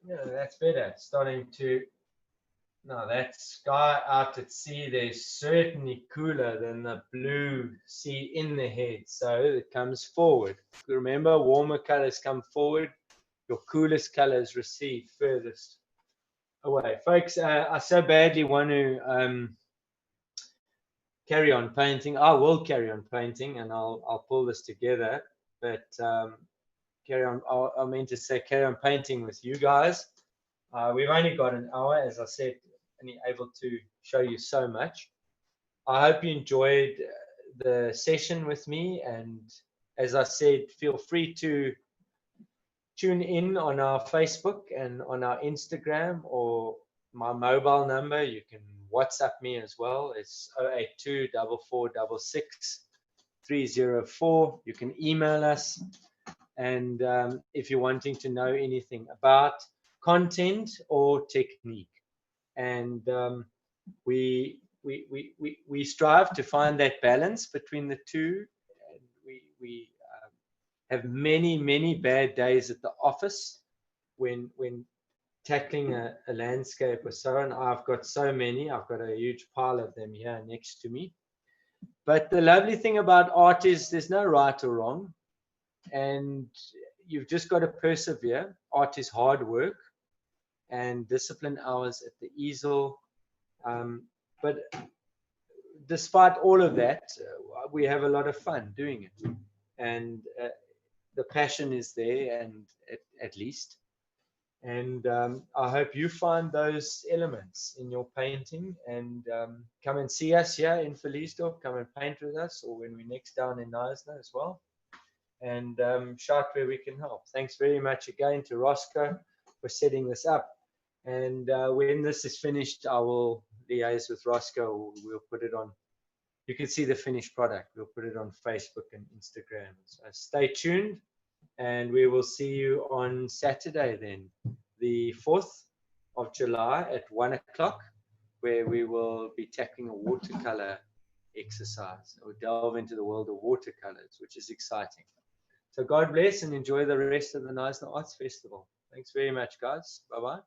Yeah, that's better. Starting to, now that sky out at sea, there's certainly cooler than the blue sea in the head. So it comes forward. Remember, warmer colors come forward. Your coolest colors recede furthest away. Folks, I so badly want to carry on painting. I will carry on painting and I'll pull this together. But carry on, I meant to say carry on painting with you guys. We've only got an hour, as I said, only able to show you so much. I hope you enjoyed the session with me, and as I said, feel free to tune in on our Facebook and on our Instagram, or my mobile number. You can WhatsApp me as well. It's 082 4466 304. You can email us. And if you're wanting to know anything about content or technique, and we strive to find that balance between the two. And we have many bad days at the office when tackling a landscape or so on. I've got so many. I've got a huge pile of them here next to me. But the lovely thing about art is there's no right or wrong, and you've just got to persevere. Art is hard work and discipline hours at the easel. But despite all of that, we have a lot of fun doing it. And the passion is there, and at least. And I hope you find those elements in your painting, and come and see us here in Verliesdorp. Come and paint with us, or when we're next down in Knysna as well. And shout where we can help. Thanks very much again to Roscoe for setting this up. And when this is finished, I will liaise with Roscoe. We'll put it on. You can see the finished product. We'll put it on Facebook and Instagram. So stay tuned, and we will see you on Saturday then, the 4th of July at 1 o'clock, where we will be tackling a watercolor exercise, or delve into the world of watercolors, which is exciting. So God bless and enjoy the rest of the Knysna Arts Festival. Thanks very much, guys. Bye-bye.